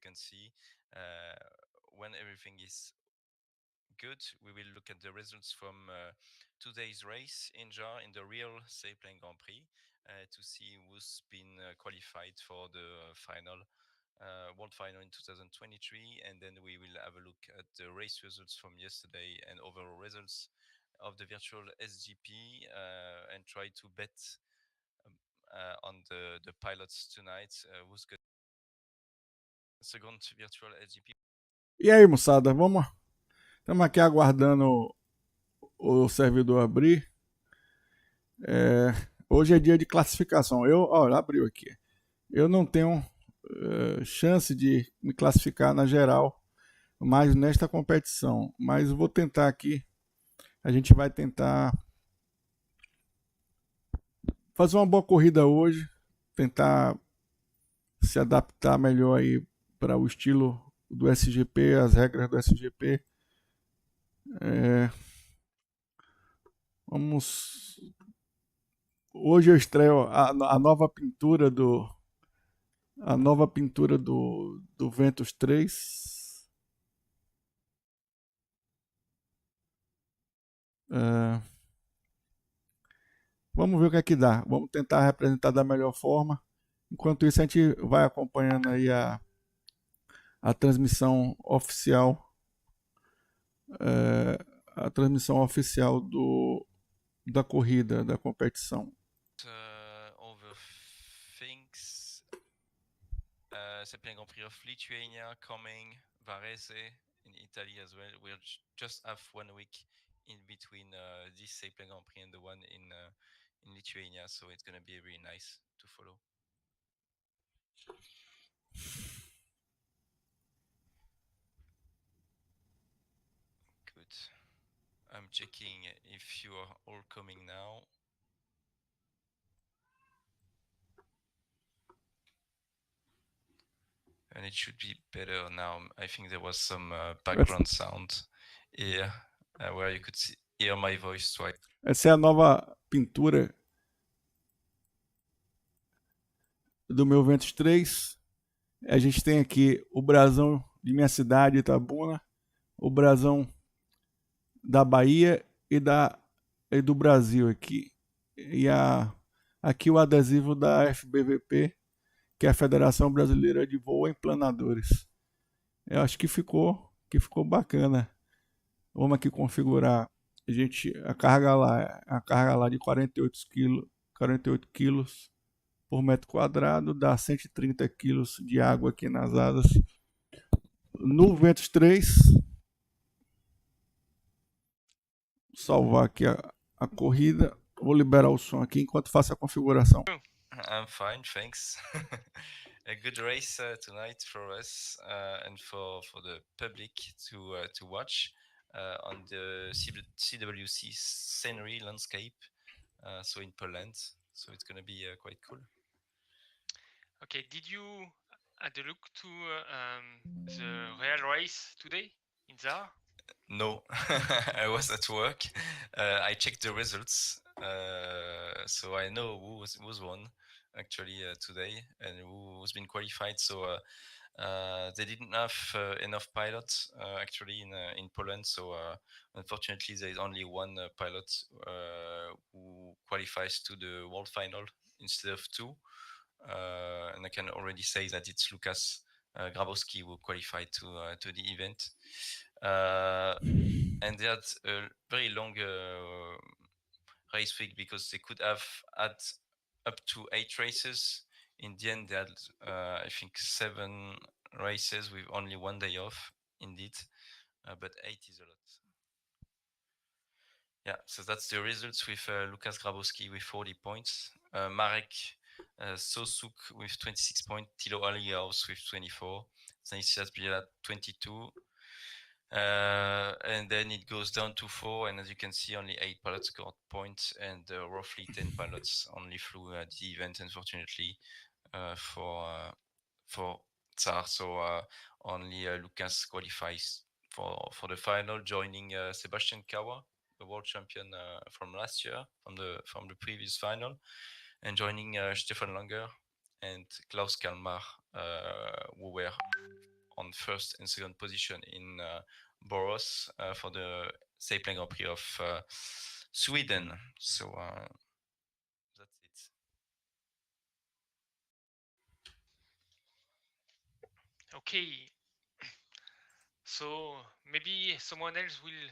can see. When everything is good, we will look at the results from today's race in JAR in the real Seaplane Grand Prix to see who's been qualified for the final World Final in 2023, and then we will have a look at the race results from yesterday and overall results of the virtual SGP and try to bet on the pilots tonight. Who's going second virtual SGP? E aí, moçada, estamos aqui aguardando o servidor abrir. Hoje é dia de classificação. Abriu aqui. Eu não tenho chance de me classificar na geral, mais nesta competição. Mas vou tentar aqui. A gente vai tentar fazer uma boa corrida hoje, tentar se adaptar melhor aí para o estilo do SGP, as regras do SGP. Hoje eu estreio a nova pintura do Ventus 3. Vamos ver o que é que dá. Vamos tentar representar da melhor forma. Enquanto isso, a gente vai acompanhando aí a transmissão oficial. A transmissão oficial da corrida, da competição. Over things, Seaplane Grand Prix of Lithuania coming, Varese in Italy as well. We'll just have 1 week in between this Seaplane Grand Prix and the one in Lithuania, so it's going to be really nice to follow. Good. I'm checking if you are all coming now. And it should be better now. I think there was some background sound here where you could hear my voice twice. Essa é a nova pintura do meu Ventus 3. A gente tem aqui o brasão de minha cidade, Itabuna, o brasão da Bahia e do Brasil aqui. E aqui o adesivo da FBVP, que é a Federação Brasileira de Voo em Planadores. Eu acho que ficou bacana. Vamos aqui configurar a carga lá de 48 quilos por metro quadrado, dá 130 quilos de água aqui nas asas. No Ventus 3, salvar aqui a corrida. Vou liberar o som aqui enquanto faço a configuração. I'm fine, thanks. A good race tonight for us and for the public to watch on the CWC scenery landscape, so in Poland. So it's going to be quite cool. Okay, did you add a look to the real race today in ZAR? No, I was at work. I checked the results, so I know who's won actually today and who's been qualified. So they didn't have enough pilots actually in Poland. So unfortunately, there is only one pilot who qualifies to the world final instead of two. And I can already say that it's Lukas Grabowski who qualified to the event. And they had a very long race week because they could have had up to 8 races. In the end, they had, I think, 7 races with only 1 day off, indeed. But 8 is a lot. Yeah, so that's the results with Lukas Grabowski with 40 points. Marek Sosuk with 26 points. Tilo Aliaus with 24. Stanislas Biela 22. And then it goes down to 4, and as you can see, only 8 pilots scored points, and roughly 10 pilots only flew the event, unfortunately, for Tsar. So only Lucas qualifies for the final, joining Sebastian Kawa, the world champion from last year, from the previous final, and joining Stefan Langer and Klaus Kalmar, who were on first and second position in Borås for the Seiplane Grand Prix of Sweden. So that's it. Okay. So maybe someone else will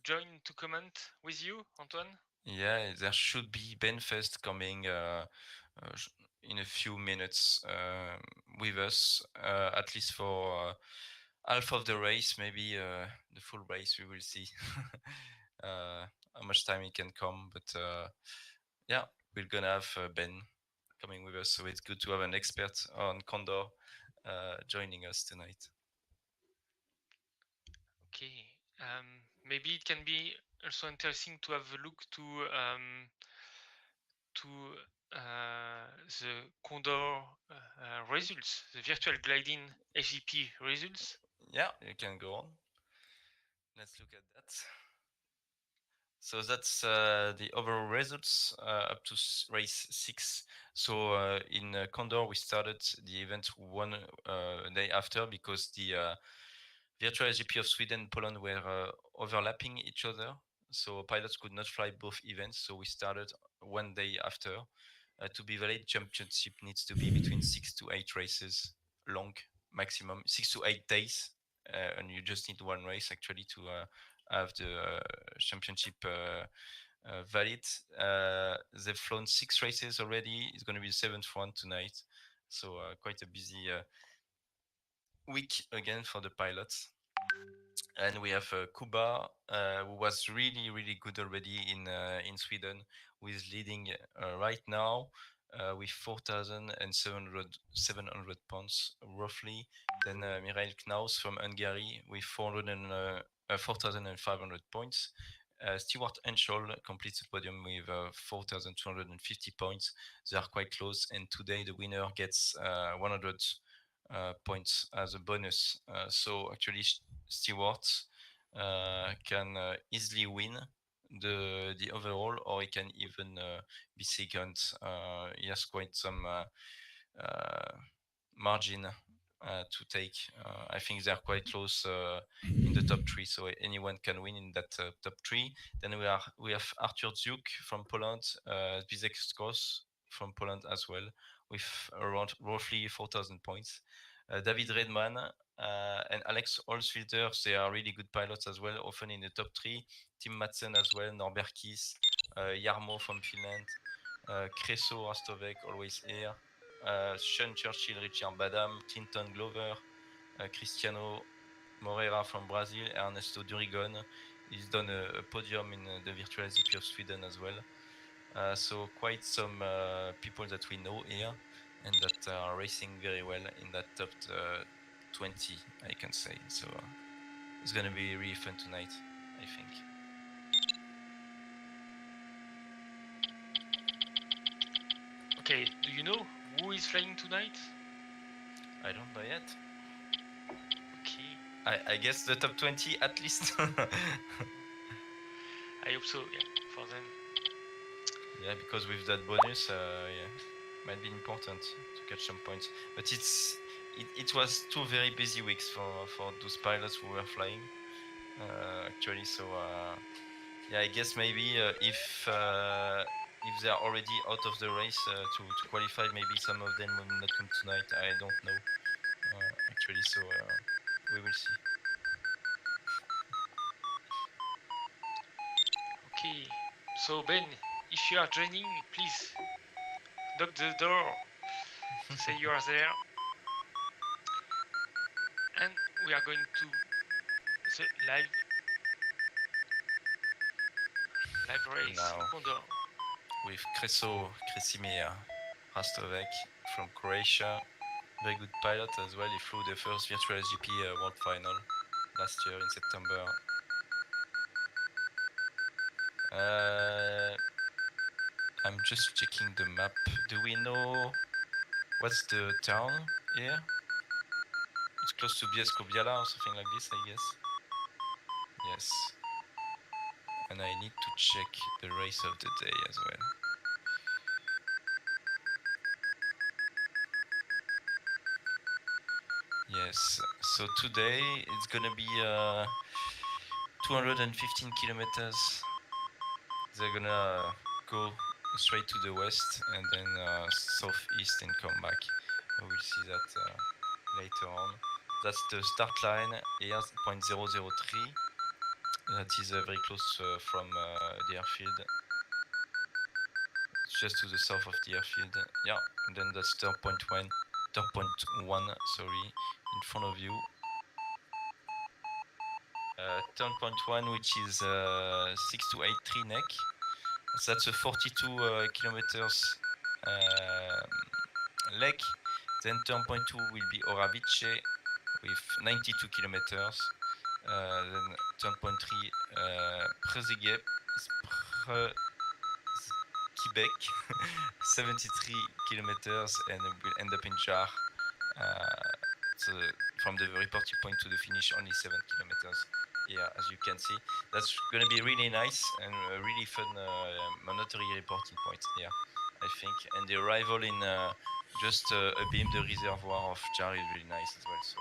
join to comment with you, Antoine? Yeah, there should be Benfest coming in a few minutes with us, at least for half of the race, maybe the full race. We will see how much time he can come. But yeah, we're gonna have Ben coming with us, so it's good to have an expert on Condor joining us tonight. Okay. Maybe it can be also interesting to have a look to the Condor results, the virtual gliding SGP results. Yeah, you can go on. Let's look at that. So that's the overall results up to race 6. So in Condor, we started the event one day after because the virtual SGP of Sweden and Poland were overlapping each other. So pilots could not fly both events. So we started one day after. To be valid, championship needs to be between 6 to 8 races long, maximum 6 to 8 days. And you just need one race actually to have the championship valid. They've flown 6 races already. It's going to be the 7th one tonight. So quite a busy week again for the pilots. And we have Kuba, who was really, really good already in Sweden, who is leading right now with 4,700 points roughly. Then Mireille Knaus from Hungary with 4,500 points. Stewart Henschel completes the podium with 4,250 points. They are quite close, and today the winner gets 100 points as a bonus. So actually, Stewart can easily win the overall, or he can even be second. He has quite some margin to take. I think they're quite close in the top 3, so anyone can win in that top 3. Then we have Artur Dziuk from Poland, Zbigniew Skos from Poland as well, with around roughly 4,000 points. David Redman and Alex Holzfilter, they are really good pilots as well, often in the top 3. Tim Madsen as well, Norbert Kies, Jarmo from Finland, Creso Rastovek, always here, Sean Churchill, Richard Badam, Clinton Glover, Cristiano Moreira from Brazil, Ernesto Durigon. He's done a podium in the virtual SGP of Sweden as well. So quite some people that we know here and that are racing very well in that top 20, I can say. So it's going to be really fun tonight, I think. Okay, do you know who is flying tonight? I don't know yet. Okay. I guess the top 20 at least. I hope so, yeah, for them. Yeah, because with that bonus, yeah, might be important to catch some points. But it was 2 very busy weeks for those pilots who were flying, actually. So yeah, I guess maybe if they are already out of the race to qualify, maybe some of them will not come tonight. I don't know, actually. So we will see. Okay, so Ben, if you are joining, please knock the door to say you are there. And we are going to the live race Now. in Condor. With Kresimir Rastovek from Croatia. Very good pilot as well. He flew the first virtual SGP World Final last year in September. I'm just checking the map. Do we know what's the town here? It's close to Bielsko-Biala or something like this, I guess. Yes. And I need to check the race of the day as well. Yes. So today it's gonna be 215 kilometers. They're gonna go straight to the west and then southeast and come back. We'll see that later on. That's the start line here, 0.003. That is very close from the airfield. It's just to the south of the airfield. Yeah, and then that's turn point one, sorry, in front of you. Turn point one, which is 6283 neck. So that's a 42 kilometers leg. Then turn point two will be Oravice with 92 kilometers. Then turn point three, Quebec, 73 kilometers, and we'll end up in Jar. So from the reporting point to the finish, only 7 kilometers. Yeah, as you can see, that's going to be really nice and a really fun mandatory reporting point here, I think. And the arrival in just abeam the reservoir of Jar is really nice as well. So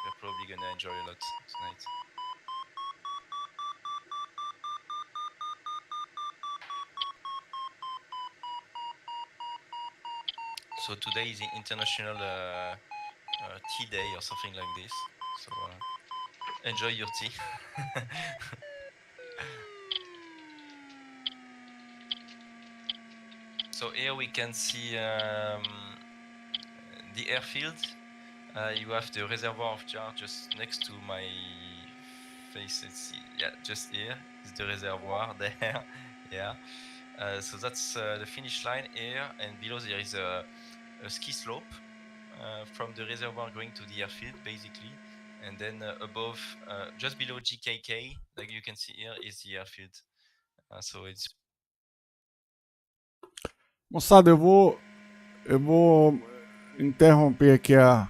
we're probably going to enjoy a lot tonight. So today is the international tea day or something like this. So enjoy your tea. So here we can see the airfield. You have the reservoir of Jar just next to my face. Let's see. Yeah, just here is the reservoir there. Yeah. So that's the finish line here, and below there is a ski slope from the reservoir going to the airfield, basically. And then above, just below GKK, like you can see here, is the airfield. So it's. Moçada, eu vou interromper aqui a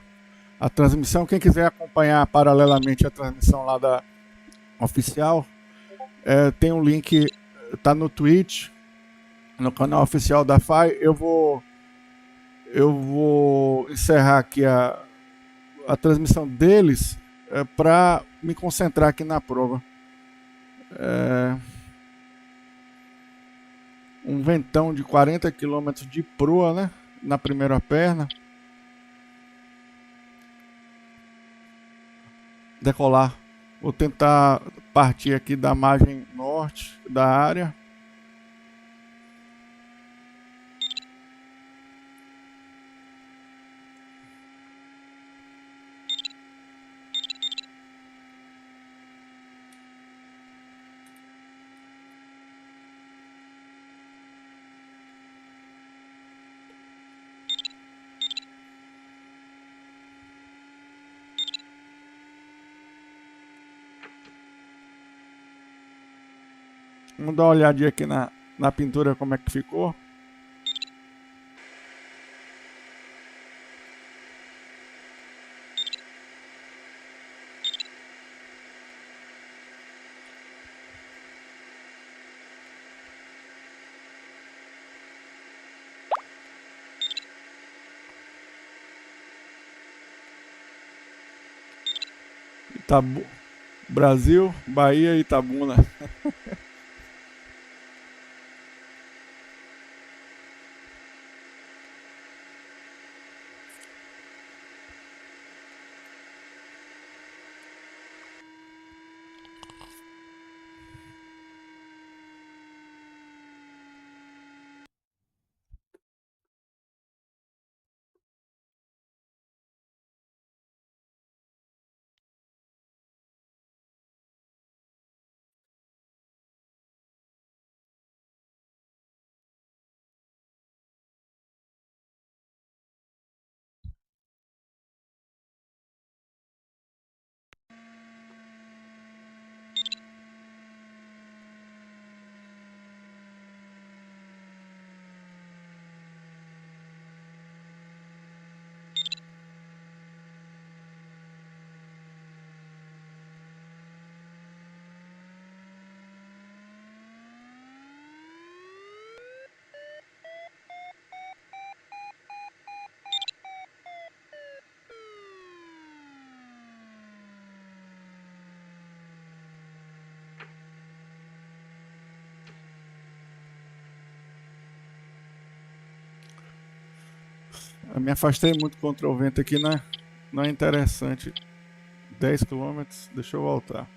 transmissão. Quem quiser acompanhar paralelamente a transmissão lá da oficial, tem um link, tá no Twitch, no canal oficial da FAI. Eu vou encerrar aqui a transmissão deles para me concentrar aqui na prova. Um ventão de 40 km de proa, né? Na primeira perna. Decolar. Vou tentar partir aqui da margem norte da área. Vamos dar uma olhadinha aqui na pintura como é que ficou. Brasil, Bahia e Itabuna. Eu me afastei muito contra o vento aqui, né? Não é interessante. 10 km, deixa eu voltar.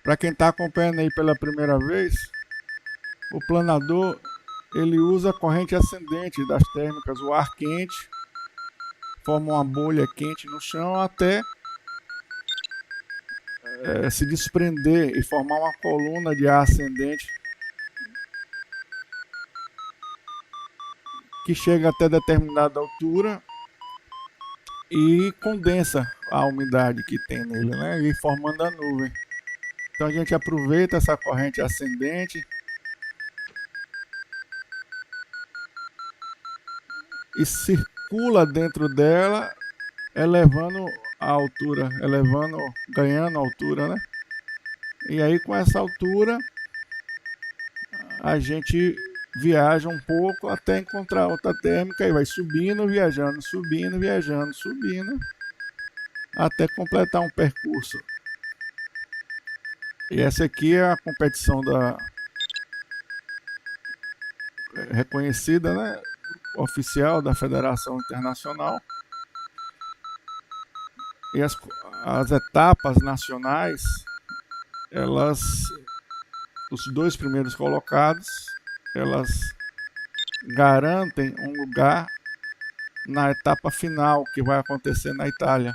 Para quem está acompanhando aí pela primeira vez, o planador ele usa a corrente ascendente das térmicas, o ar quente, forma uma bolha quente no chão até se desprender e formar uma coluna de ar ascendente que chega até determinada altura e condensa a umidade que tem nele, né? E formando a nuvem. Então a gente aproveita essa corrente ascendente e circula dentro dela, elevando a altura, ganhando altura, né? E aí com essa altura a gente viaja um pouco até encontrar outra térmica e vai subindo, viajando, subindo, viajando, subindo, até completar um percurso. E essa aqui é a competição reconhecida, né, oficial da Federação Internacional. E as etapas nacionais, os dois primeiros colocados, elas garantem um lugar na etapa final, que vai acontecer na Itália.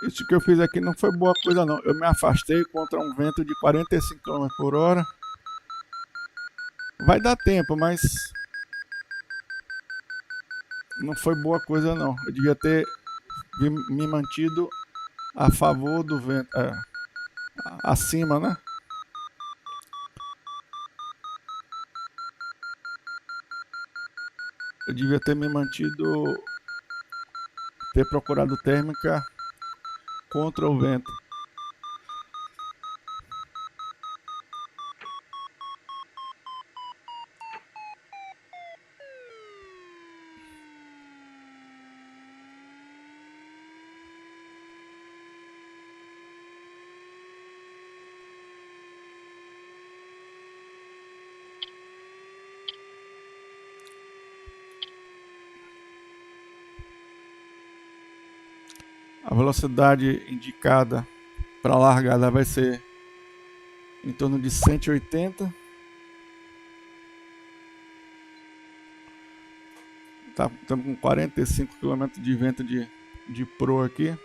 Isso que eu fiz aqui não foi boa coisa não. Eu me afastei contra um vento de 45 km por hora. Vai dar tempo, mas não foi boa coisa não. Eu devia ter me mantido a favor do vento, acima, né? Eu devia ter me mantido, ter procurado térmica contra o vento. A velocidade indicada para a largada vai ser em torno de 180. Estamos com 45 km de vento de pro aqui.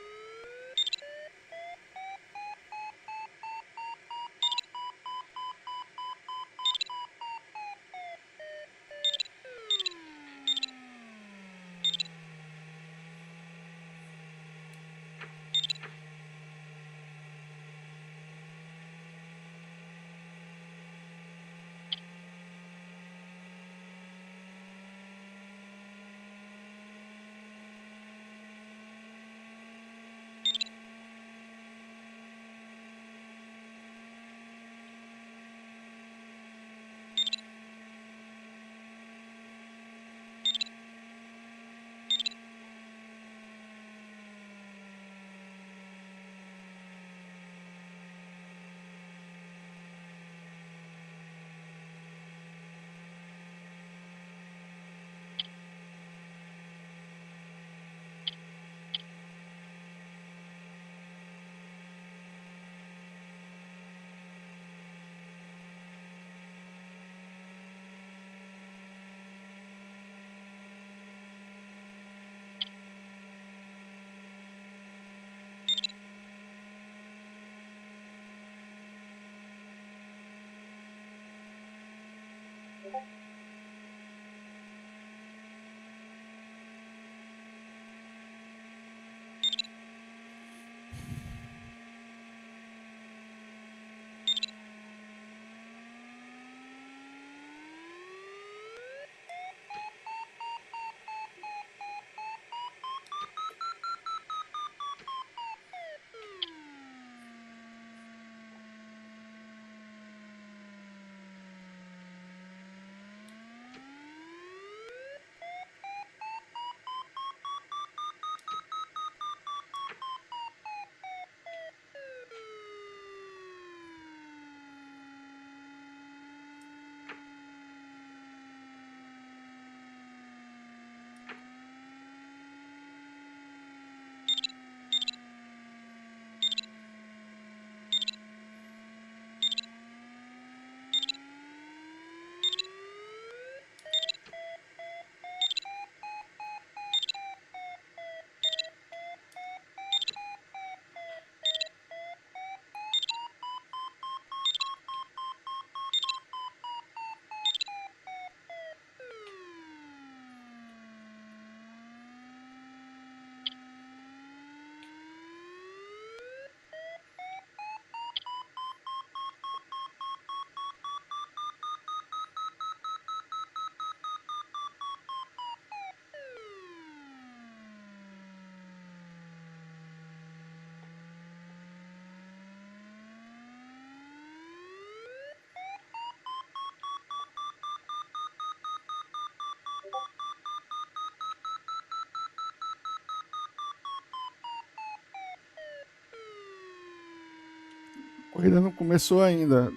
corrida não começou ainda.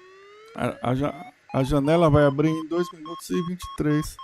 A janela vai abrir em 2 minutos e 23.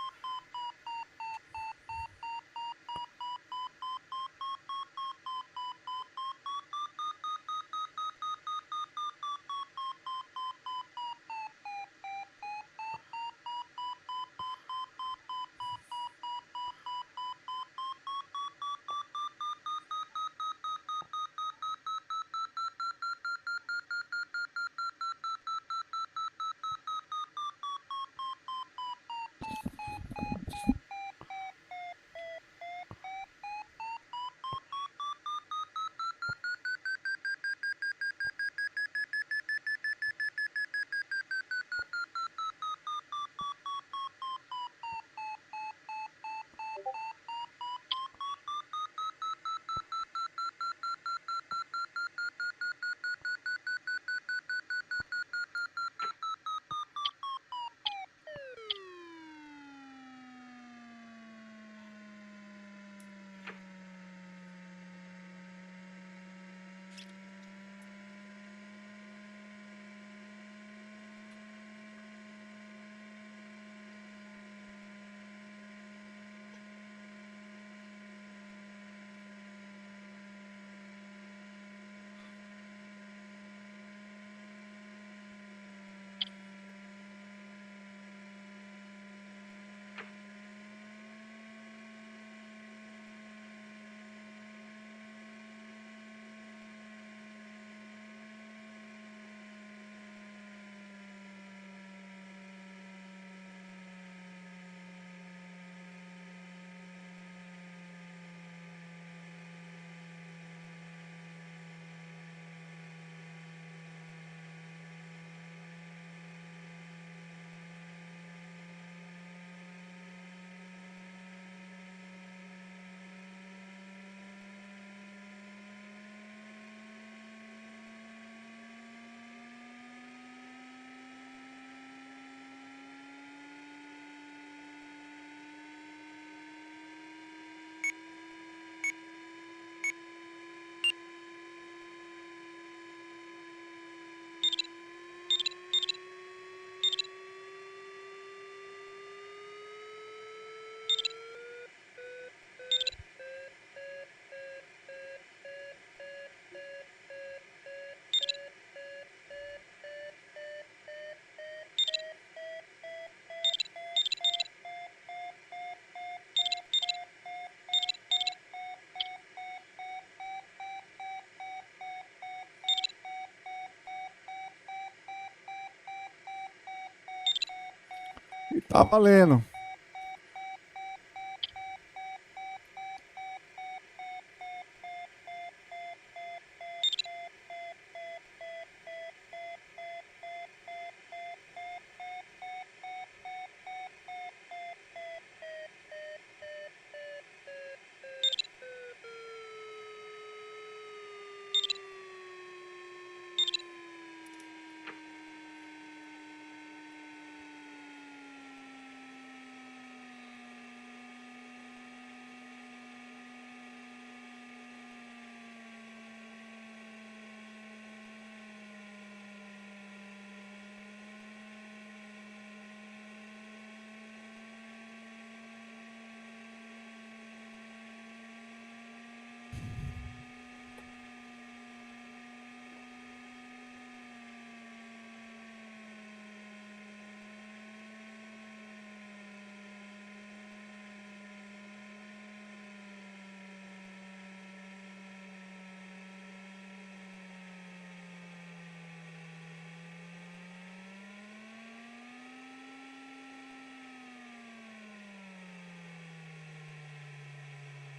E tá valendo.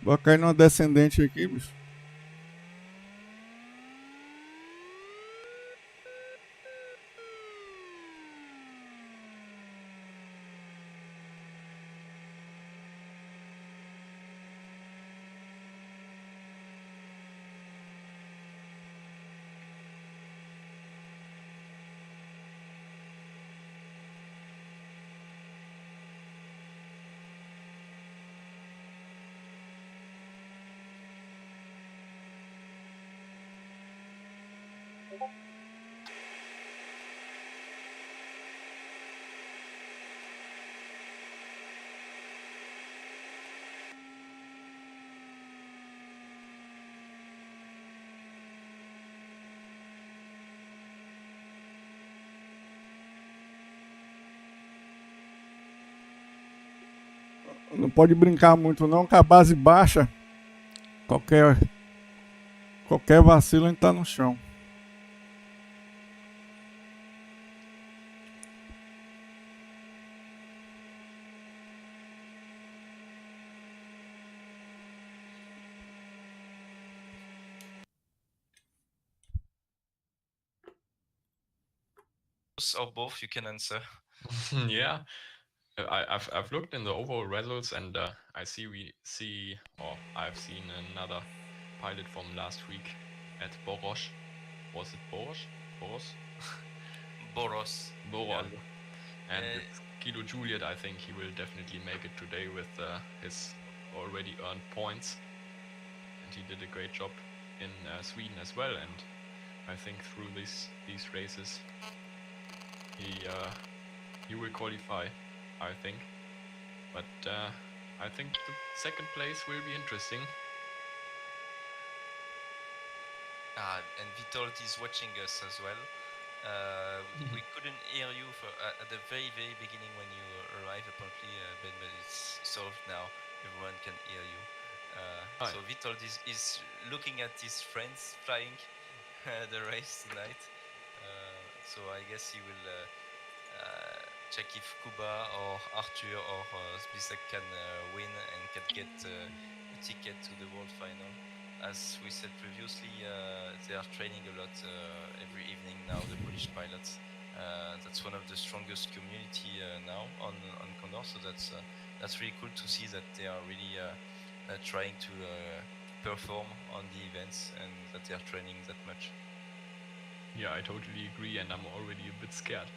Vou cair numa descendente aqui, bicho. Não pode brincar muito não, com a base baixa, qualquer, qualquer vacilo a gente tá no chão. Or both, you can answer. Yeah, I've looked in the overall results, and I've seen another pilot from last week at Boros. Was it Boros? Boros? Boros. Boros. And Uh, with Kilo Juliet, I think he will definitely make it today with his already earned points. And he did a great job in Sweden as well. And I think through these races, he will qualify, I think. But I think the second place will be interesting. And Vitold is watching us as well. We couldn't hear you at the very, very beginning when you arrived, apparently, Ben, but it's solved now. Everyone can hear you. So Vitold is looking at his friends flying the race tonight. So I guess he will check if Kuba or Arthur or Zbisek can win and can get a ticket to the World Final. As we said previously, they are training a lot every evening now, the Polish pilots. That's one of the strongest community now on Condor, so that's really cool to see that they are really trying to perform on the events and that they are training that much. Yeah, I totally agree, and I'm already a bit scared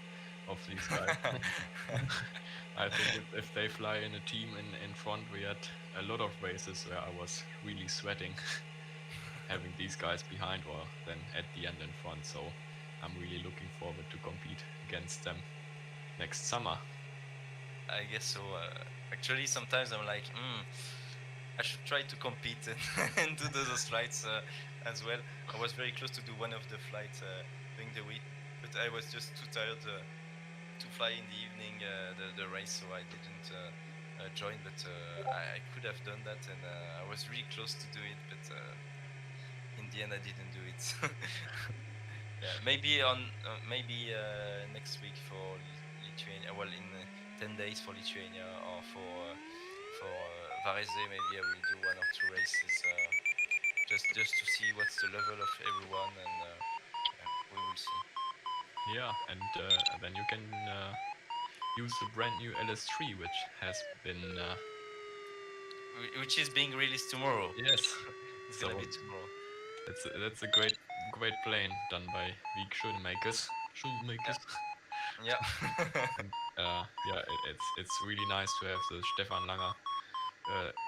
of these guys. I think if they fly in a team in front, we had a lot of races where I was really sweating having these guys behind or then at the end in front. So I'm really looking forward to compete against them next summer. I guess so. Actually, sometimes I'm like, I should try to compete and do those flights as well. I was very close to do one of the flights during the week, but I was just too tired to fly in the evening the race, so I didn't join. But I could have done that, and I was really close to do it, but in the end, I didn't do it. Yeah, maybe next week for Lithuania. Well, in 10 days for Lithuania or for Varese, maybe I will do one or two races just to see what's the level of everyone, and yeah, we will see. Yeah, and then you can use the brand new LS3, which has been Which is being released tomorrow. yes, It's so gonna be tomorrow. that's a great plane done by Wieg Schoenmakers. Yeah. And yeah, it's really nice to have the Stefan Langer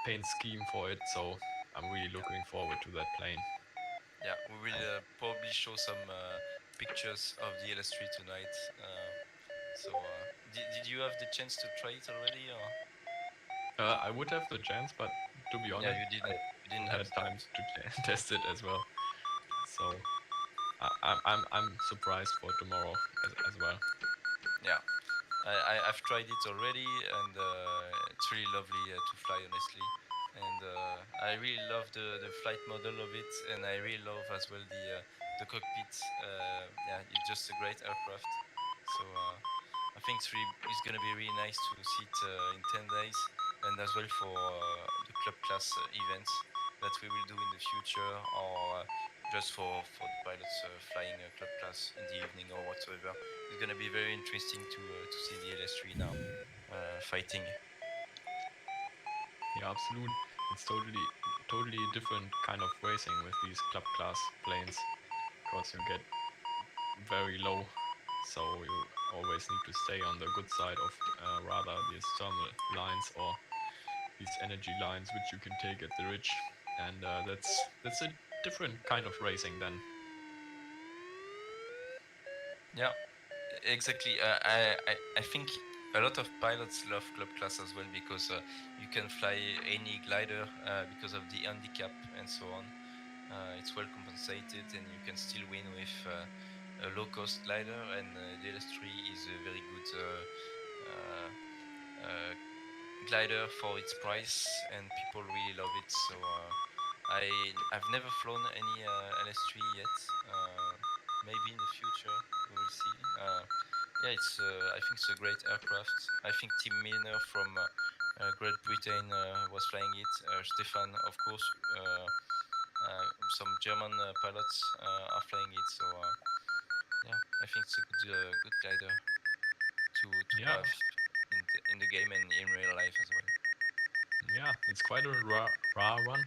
paint scheme for it. So I'm really looking forward to that plane. Yeah, we will probably show some pictures of the LS3 tonight. So, did you have the chance to try it already, or? I would have the chance, but to be Yeah, honest, you didn't. You didn't I have had the time time. to test it as well. So I'm surprised for tomorrow as well. Yeah, I've tried it already, and it's really lovely to fly, honestly. And I really love the flight model of it, and I really love as well the cockpit. Yeah, it's just a great aircraft. So I think it's gonna be really nice to see it in 10 days, and as well for the club class events that we will do in the future, or just for the pilots flying club class in the evening or whatsoever. It's gonna be very interesting to see the LS3 now fighting. Yeah, absolute. It's totally different kind of racing with these club class planes because you get very low, so you always need to stay on the good side of rather these thermal lines or these energy lines which you can take at the ridge, and that's a different kind of racing then. Yeah, exactly. I think a lot of pilots love club class as well because you can fly any glider because of the handicap and so on. It's well compensated, and you can still win with a low cost glider. And the LS3 is a very good uh, glider for its price, and people really love it. So I've never flown any LS3 yet. Maybe in the future we will see. Yeah, it's I think it's a great aircraft. I think Tim Milner from Great Britain was flying it. Stefan, of course. Some German pilots are flying it. So yeah, I think it's a good glider to Yeah, have in the game and in real life as well. yeah, it's quite a rare one.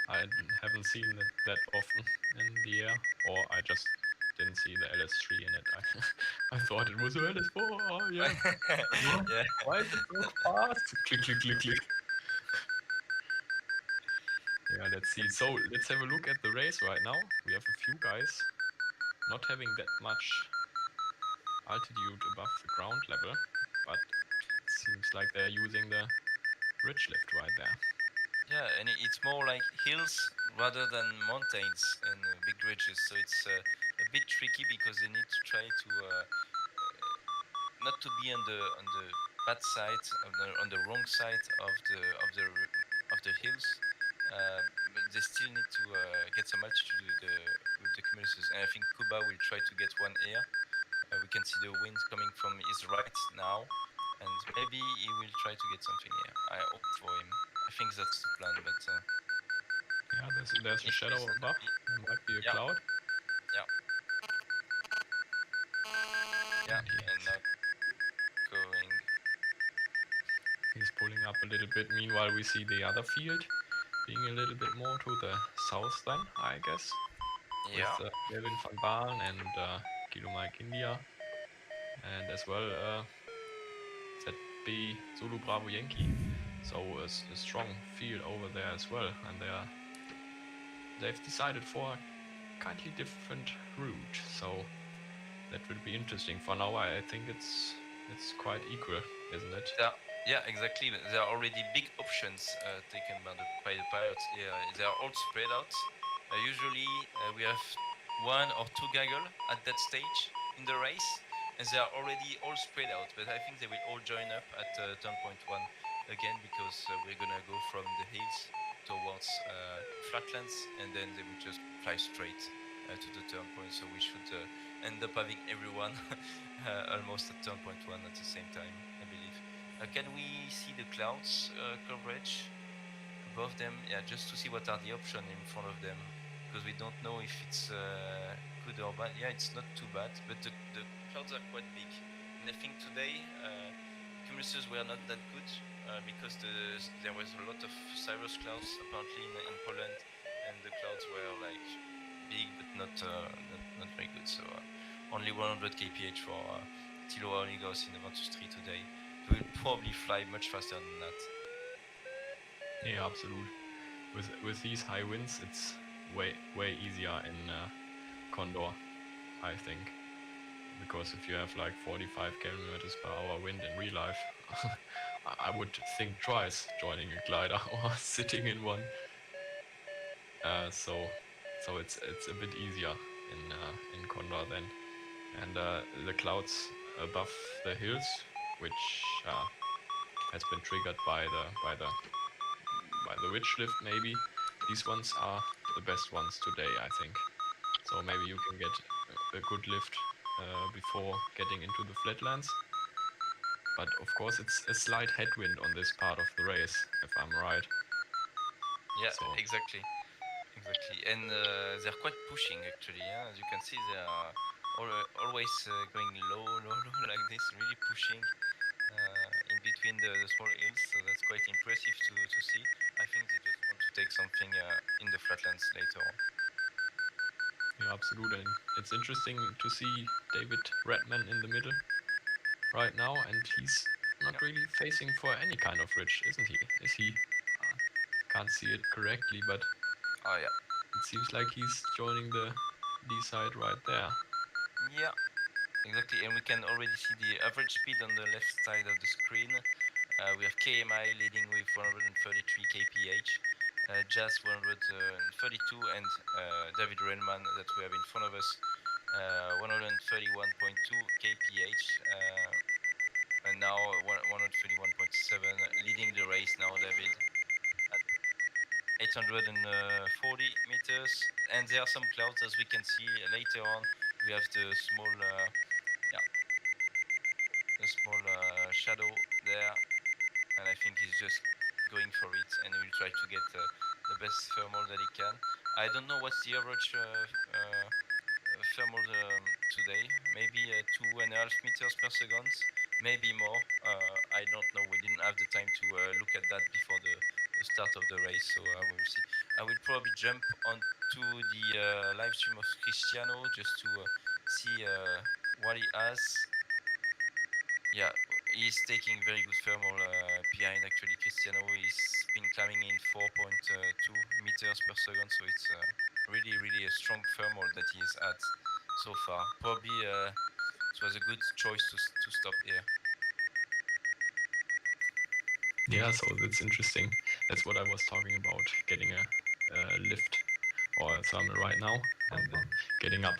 I haven't seen it that often in the air, or I just didn't see the LS3 in it. I thought it was a LS4. Oh yeah. What? Yeah. Why is it so fast? Click, click, click, click. Yeah, let's see. So let's have a look at the race right now. We have a few guys not having that much altitude above the ground level, but it seems like they're using the bridge lift right there. Yeah, and it's more like hills rather than mountains and big ridges. So it's a bit tricky because they need to try to not to be on the bad side on the wrong side of the hills. But they still need to get some altitude with the cumuluses. And I think Kuba will try to get one here. We can see the wind coming from his right now, and maybe he will try to get something here. I hope for him. I think that's the plan, but Yeah, there's a if shadow he's not above. happy, There might be a yeah, cloud. yeah, yeah, And and not going. he's pulling up a little bit. Meanwhile, we see the other field being a little bit more to the south then, I guess, with Yeah, Kevin van Baarn and Kilo Mike India, and as well ZB Zulu Bravo Yankee. So a strong field over there as well, and they've decided for a kindly different route. So that will be interesting. For now, I think it's quite equal, isn't it? yeah, yeah, exactly. There are already big options taken by the pilots. Yeah, they are all spread out. Usually, we have one or two gaggle at that stage in the race, and they are already all spread out. But I think they will all join up at turn point one again because we're gonna go from the hills towards flatlands, and then they will just fly straight to the turn point. So we should end up having everyone almost at turn point one at the same time, I believe. Can we see the clouds coverage above them? Yeah, just to see what are the options in front of them, because we don't know if it's good or bad. Yeah, it's not too bad, but the clouds are quite big. And I think today cumuluses were not that good because there was a lot of cirrus clouds apparently in Poland, and the clouds were like big but not very good. So only 100 kph for Tilo Oligos in the Ventus 3 today. He will probably fly much faster than that. Yeah, absolutely. With these high winds, it's way easier in Condor, I think, because if you have like 45 kilometers per hour wind in real life, I would think twice joining a glider or sitting in one. So it's a bit easier in Condor then, and the clouds above the hills, which has been triggered by the ridge lift maybe. These ones are the best ones today, I think. So maybe you can get a good lift before getting into the flatlands. But of course, it's a slight headwind on this part of the race, if I'm right. Yeah, So exactly. Exactly, and they're quite pushing actually. Yeah? As you can see, they are always going low, low, low like this, really pushing in between the small hills. So that's quite impressive to see. I think they just want to take something in the flatlands later on. yeah, absolutely. And it's interesting to see David Redman in the middle right now, and he's not Yeah. really facing for any kind of ridge, isn't he? Is he? Uh, can't see it correctly, but Oh yeah. it seems like he's joining the D side right there. Yeah. Exactly, and we can already see the average speed on the left side of the screen. We have KMI leading with 133 kph, Jazz 132, and David Renman that we have in front of us, 131.2 kph. And now 131.7, leading the race now, David, at 840 meters. And there are some clouds, as we can see later on. We have the small, shadow there, and I think he's just going for it, and he will try to get the best thermal that he can. I don't know what's the average thermal today. Maybe 2.5 meters per second, maybe more. I don't know. We didn't have the time to look at that before the start of the race, so we will see. I will probably jump onto the live stream of Cristiano just to see what he has. Yeah, he's taking very good thermal behind. Actually, Cristiano is been climbing in 4.2 meters per second, so it's really a strong thermal that he's at so far. Probably it was a good choice to stop here. Yeah, so that's interesting. That's what I was talking about, getting a lift or a thermal right now and then getting up.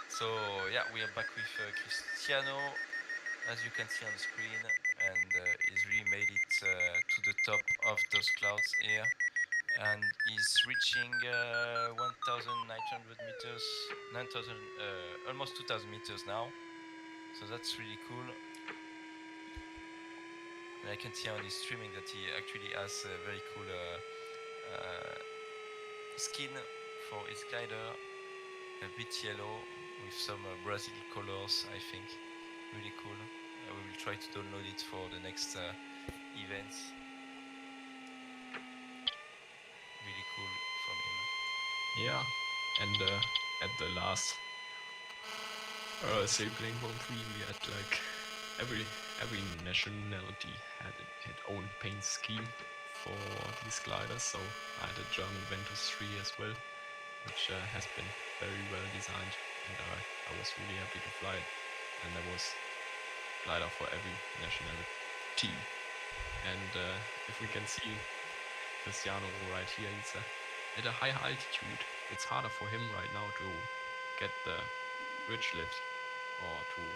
So yeah, we are back with Cristiano, as you can see on the screen, and he's really made it to the top of those clouds here, and he's reaching 1,900 meters, 9,000, almost 2,000 meters now. So that's really cool. And I can see on his streaming that he actually has a very cool skin for his glider, a bit yellow with some Brazil colors, I think. Really cool. We will try to download it for the next events. Really cool from him. Yeah, and at the last Sailplane Grand Prix, we had like every nationality had its own paint scheme for these gliders. So I had a German Ventus 3 as well, which has been very well designed, and I was really happy to fly it. And there was glider for every nationality. And if we can see Cristiano right here, he's at a high altitude. It's harder for him right now to get the ridge lift or to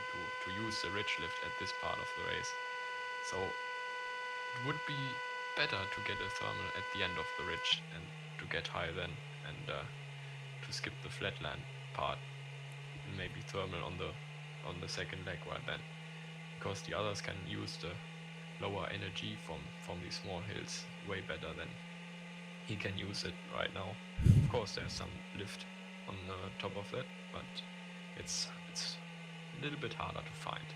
use the ridge lift at this part of the race. So it would be better to get a thermal at the end of the ridge and to get high then, and to skip the flatland part and maybe thermal on the second leg right then, because the others can use the lower energy from these small hills way better than he can use it right now. Of course, there's some lift on the top of that, but it's a little bit harder to find.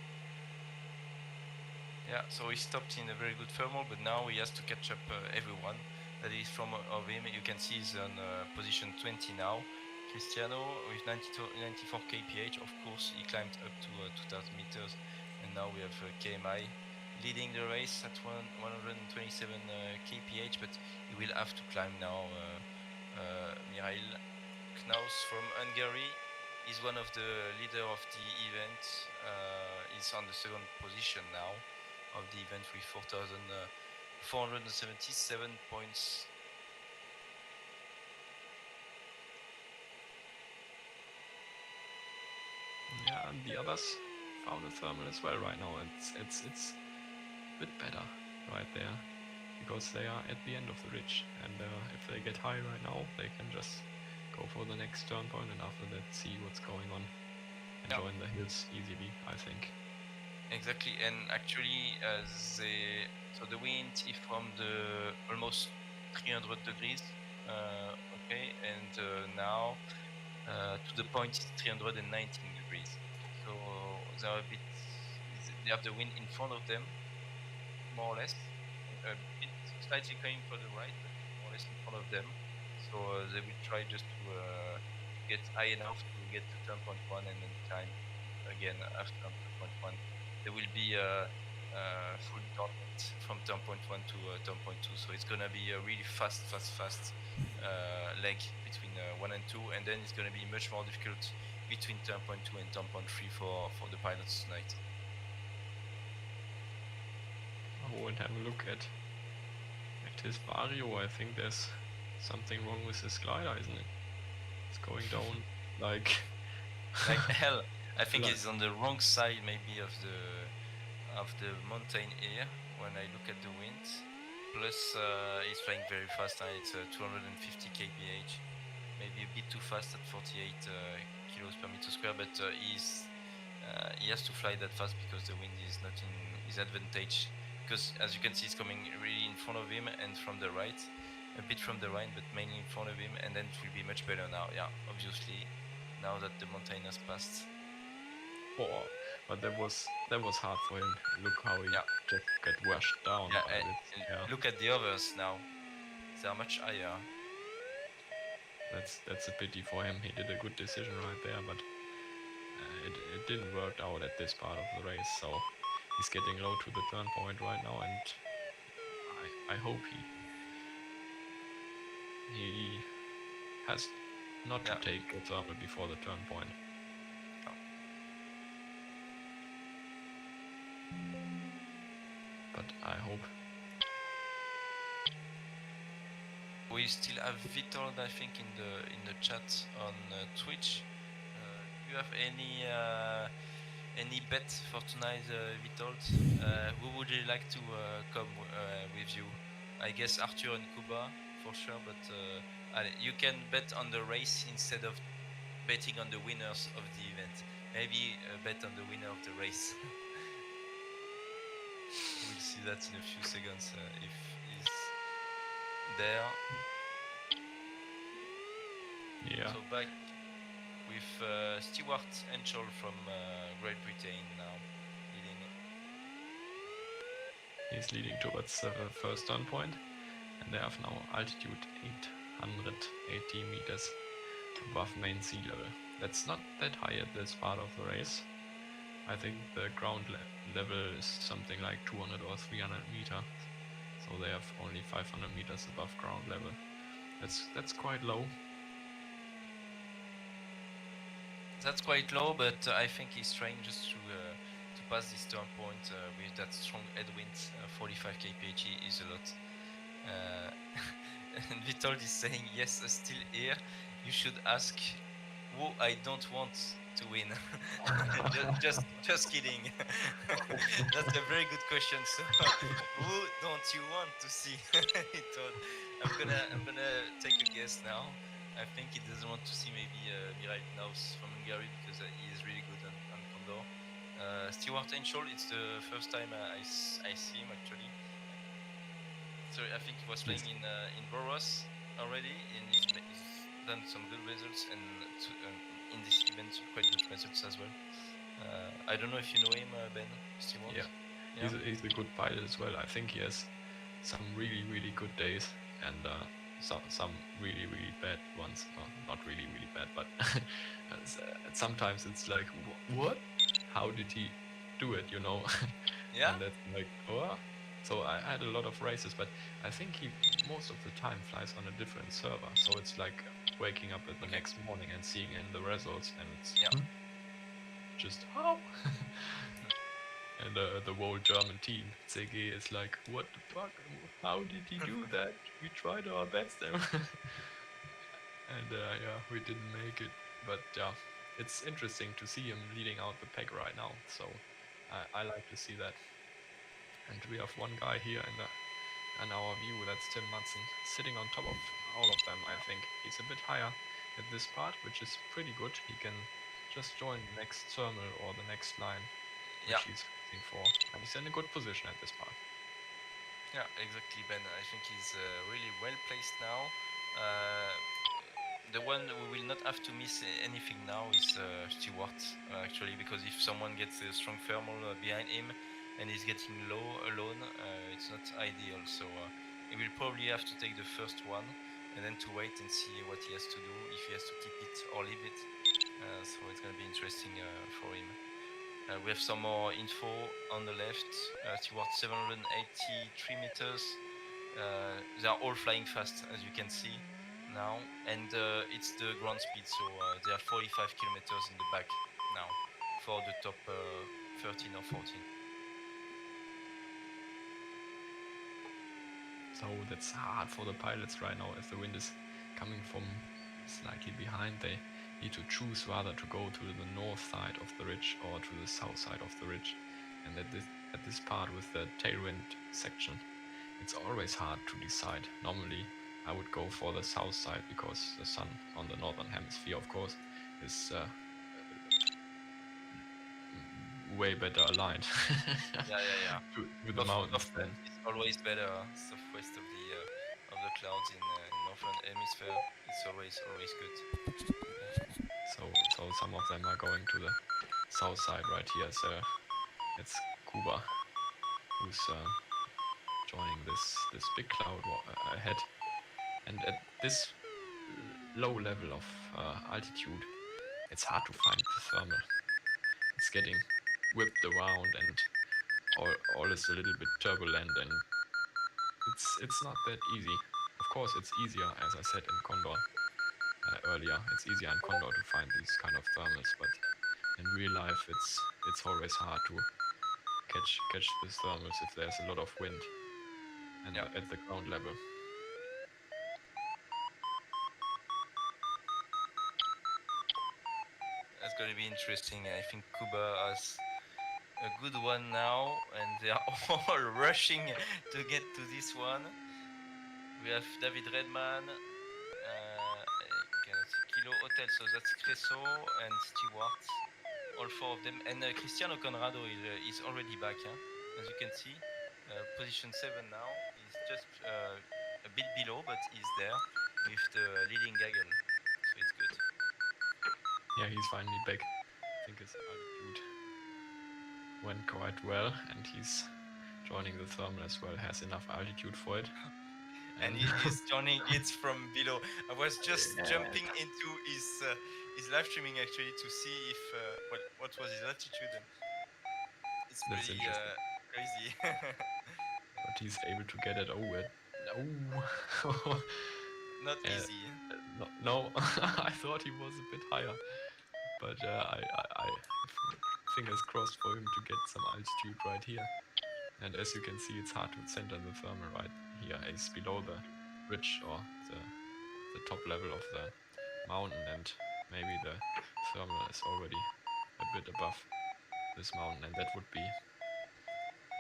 Yeah, so he stopped in a very good thermal, but now he has to catch up everyone that is from of him. You can see he's on position 20 now. Cristiano with 94 kph. Of course, he climbed up to 2,000 meters, and now we have KMI leading the race at 127 kph, but he will have to climb now. Mihail Knaus from Hungary is one of the leader of the event. He's on the second position now of the event with 4,477 points. Yeah, and the others found a thermal as well right now. It's a bit better right there, because they are at the end of the ridge, and if they get high right now, they can just go for the next turn point, and after that see what's going on and join the hills easily, I think. Exactly, and actually so the wind is from the almost 300 degrees, okay, and now to the point it's 319 degrees. So they have the wind in front of them, more or less, a bit slightly coming for the right, but more or less in front of them. So they will try just to get high enough to get to turn point 1 and then climb again after turn point 1. There will be full downwind from turn point 1 to turn point 2. So it's gonna be a really fast leg between 1 and 2, and then it's gonna be much more difficult between turn point 2 and turn point 3 for the pilots tonight. Oh, and have a look at his Vario. I think there's something wrong with his glider, isn't it? It's going down like like hell. I think Like- it's on the wrong side maybe of the mountain here when I look at the wind. Plus, it's flying very fast. It's 250 kph, maybe a bit too fast at 48 kilos per meter square. But he has to fly that fast because the wind is not in his advantage. Because as you can see, it's coming really in front of him and from the right, a bit from the right, but mainly in front of him. And then it will be much better now. Yeah, obviously, now that the mountain has passed. oh, but that was hard for him. Look how he Yeah. just got washed down Yeah, by this. and Yeah, look at the others now. They are much higher. that's a pity for him. He did a good decision right there, but it didn't work out at this part of the race. So he's getting low to the turn point right now, and I hope he has not to Yeah. take a thermal before the turn point. Oh. But I hope. We still have Vitold, I think, in the chat on Twitch. Do you have any bet for tonight, Vitold? Who would you like to come with you? I guess Arthur and Kuba for sure, but you can bet on the race instead of betting on the winners of the event. Maybe bet on the winner of the race. We'll see that in a few seconds if he's there. Yeah. So back with Stewart Henschel from Great Britain now leading. He's leading towards the first turn point, and they have now altitude 880 meters above main sea level. That's not that high at this part of the race. I think the ground level is something like 200 or 300 meters, so they have only 500 meters above ground level. That's quite low. That's quite low, but I think he's trying just to pass this turn point with that strong headwind. 45 kph is a lot. And Vitold is saying, yes, still here. You should ask who I don't want to win. just kidding. That's a very good question. So, who don't you want to see? Vitold, I'm gonna take a guess now. I think he doesn't want to see maybe Mirai Knaus from Hungary because he is really good on Condor. Stewart Henschel, it's the first time I see him actually. So I think he was playing in Boros already, and he's done some good results, and in this event quite good results as well. I don't know if you know him, Ben Stewart. Yeah, he's a good pilot as well. I think he has some really good days and some really bad ones. Well, not really bad, but sometimes it's like, what? How did he do it? You know? Yeah. And that's like, oh. So I had a lot of races, but I think he most of the time flies on a different server. So it's like waking up at the next morning and seeing in the results, and it's just how. And the whole German team, CG, is like, what the fuck? How did he do that? We tried our best. And yeah, we didn't make it. But yeah, it's interesting to see him leading out the pack right now. So I like to see that. And we have one guy here in our view, that's Tim Madsen, sitting on top of all of them. I think he's a bit higher at this part, which is pretty good. He can just join the next thermal or the next line, which he's facing for, and he's in a good position at this part. Yeah, exactly, Ben. I think he's really well placed now. The one we will not have to miss anything now is Stewart, actually, because if someone gets a strong thermal behind him and he's getting low alone, it's not ideal. So he will probably have to take the first one and then to wait and see what he has to do, if he has to keep it or leave it. So it's going to be interesting for him. We have some more info on the left. Stewart 783 meters. They are all flying fast, as you can see now, and it's the ground speed, so they are 45 kilometers in the back now for the top 13 or 14. So that's hard for the pilots right now, as the wind is coming from slightly behind. They need to choose rather to go to the north side of the ridge or to the south side of the ridge. And at this part with the tailwind section, it's always hard to decide. Normally, I would go for the south side because the sun on the northern hemisphere, of course, is way better aligned Yeah. with the mountains Southwest than. is always better. Southwest of the clouds in northern hemisphere, it's always good. So some of them are going to the south side right here. So it's Cuba who's joining this big cloud ahead, and at this low level of altitude, it's hard to find the thermal. It's getting whipped around, and all is a little bit turbulent, and it's not that easy. Of course, it's easier, as I said in Condor earlier. It's easier in Condor to find these kind of thermals, but in real life, it's always hard to catch these thermals if there's a lot of wind and Yeah, at the ground level. that's going to be interesting. I think Cuba has a good one now, and they are all rushing to get to this one. We have David Redman, can I see Kilo Hotel, so that's Creso and Stewart, all four of them. And Cristiano Conrado is already back, as you can see. Position 7 now. He's just a bit below, but he's there with the leading gaggle, so it's good. Yeah, he's finally back. I think his altitude went quite well, and he's joining the thermal as well. Has enough altitude for it. And he is joining it from below. I was just jumping into his live streaming actually to see if what was his altitude, and it's That's pretty interesting. crazy. But he's able to get it over. No. Not easy. No, I thought he was a bit higher, but I fingers crossed for him to get some altitude right here. And as you can see, it's hard to center the thermal right here. It's below the ridge or the top level of the mountain, and maybe the thermal is already a bit above this mountain, and that would be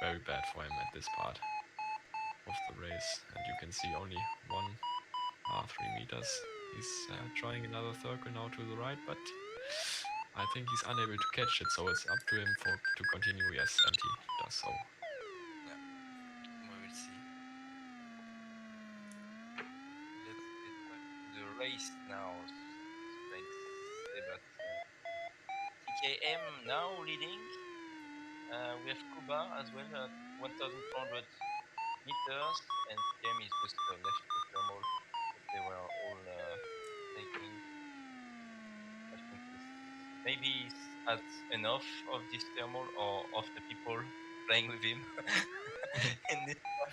very bad for him at this part of the race. And you can see only 3 meters. He's trying another circle now to the right, but I think he's unable to catch it, so it's up to him to continue. Yes, and he does so. Yeah, we will see. Let's get back to the race now. Thanks, Sebastian. TKM now leading. We have Kuba as well at 1,400 meters, and TKM is just left the thermal that they were all taking. I think maybe he's had enough of this thermal or of the people playing with him. In this one.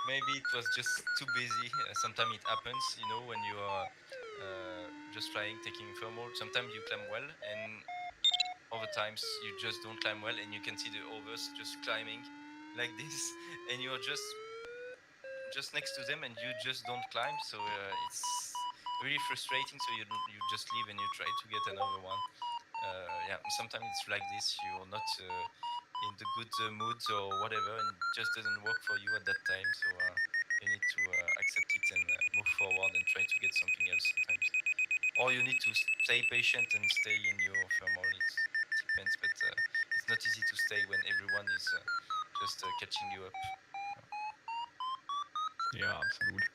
Maybe it was just too busy. Sometimes it happens, when you are just flying, taking thermal. Sometimes you climb well, and other times you just don't climb well, and you can see the others just climbing like this, and you're just next to them, and you just don't climb. So it's really frustrating. So you just leave and you try to get another one. Yeah, sometimes it's like this. You're not in the good mood or whatever, and it just doesn't work for you at that time. So you need to accept it and move forward and try to get something else sometimes. Or you need to stay patient and stay in your thermal. It depends, but it's not easy to stay when everyone is just catching you up. Yeah, absolute.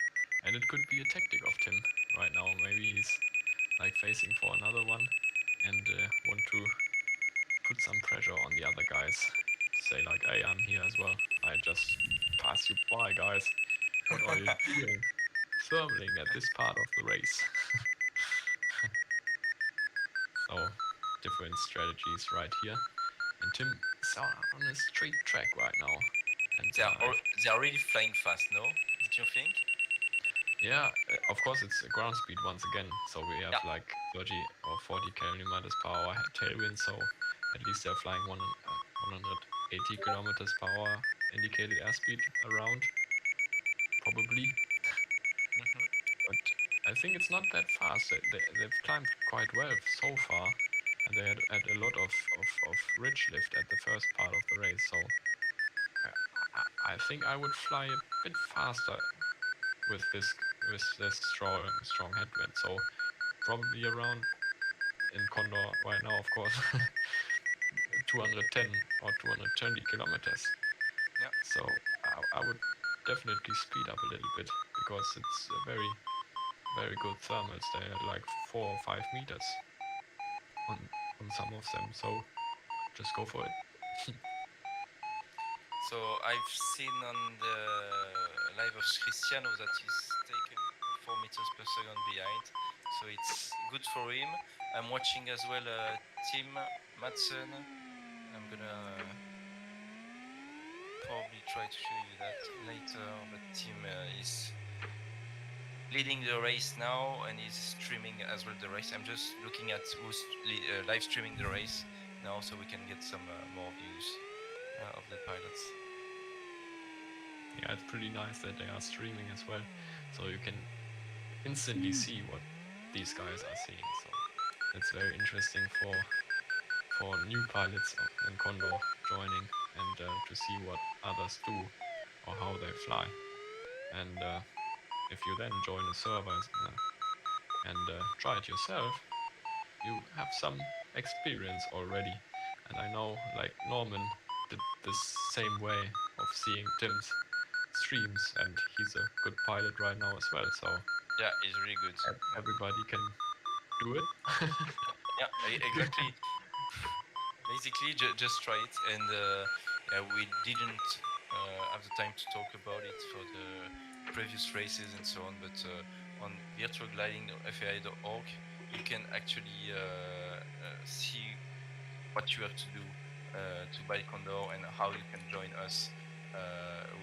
And it could be a tactic of Tim right now. Maybe he's like facing for another one and want to put some pressure on the other guys to say like, hey, I'm here as well. I just pass you by, guys. What are you doing? Thermaling at this part of the race. So different strategies right here. And Tim is on a straight track right now. And They are really flying fast, no? Don't you think? yeah, of course it's ground speed once again. So we have Yeah. like 30 or 40 kilometers per hour tailwind. So at least they're flying 180 kilometers per hour indicated airspeed around, probably. Mm-hmm. But I think it's not that fast. They've climbed quite well so far, and they had a lot of ridge lift at the first part of the race. So I think I would fly a bit faster with this strong headwind. So probably around in Condor right now, of course, 210 or 220 kilometers. Yeah. So I would definitely speed up a little bit because it's a very good thermals. They're like 4 or 5 meters on some of them. So just go for it. So I've seen on the live of Cristiano that he's taken 4 meters per second behind, so it's good for him. I'm watching as well Tim Madsen. I'm gonna probably try to show you that later, but Tim is leading the race now and he's streaming as well the race. I'm just looking at who's live streaming the race now, so we can get some more views of the pilots. Yeah, it's pretty nice that they are streaming as well, so you can instantly see what these guys are seeing. So it's very interesting for new pilots in Condor joining and to see what others do or how they fly. And if you then join a server and try it yourself, you have some experience already. And I know, like Norman did the same way of seeing Tim's streams, and he's a good pilot right now as well. So Yeah, he's really good. everybody can do it. Yeah, exactly. Basically, just try it. And yeah, we didn't have the time to talk about it for the previous races and so on, but on virtualgliding.fai.org, you can actually see what you have to do to buy Condor and how you can join us.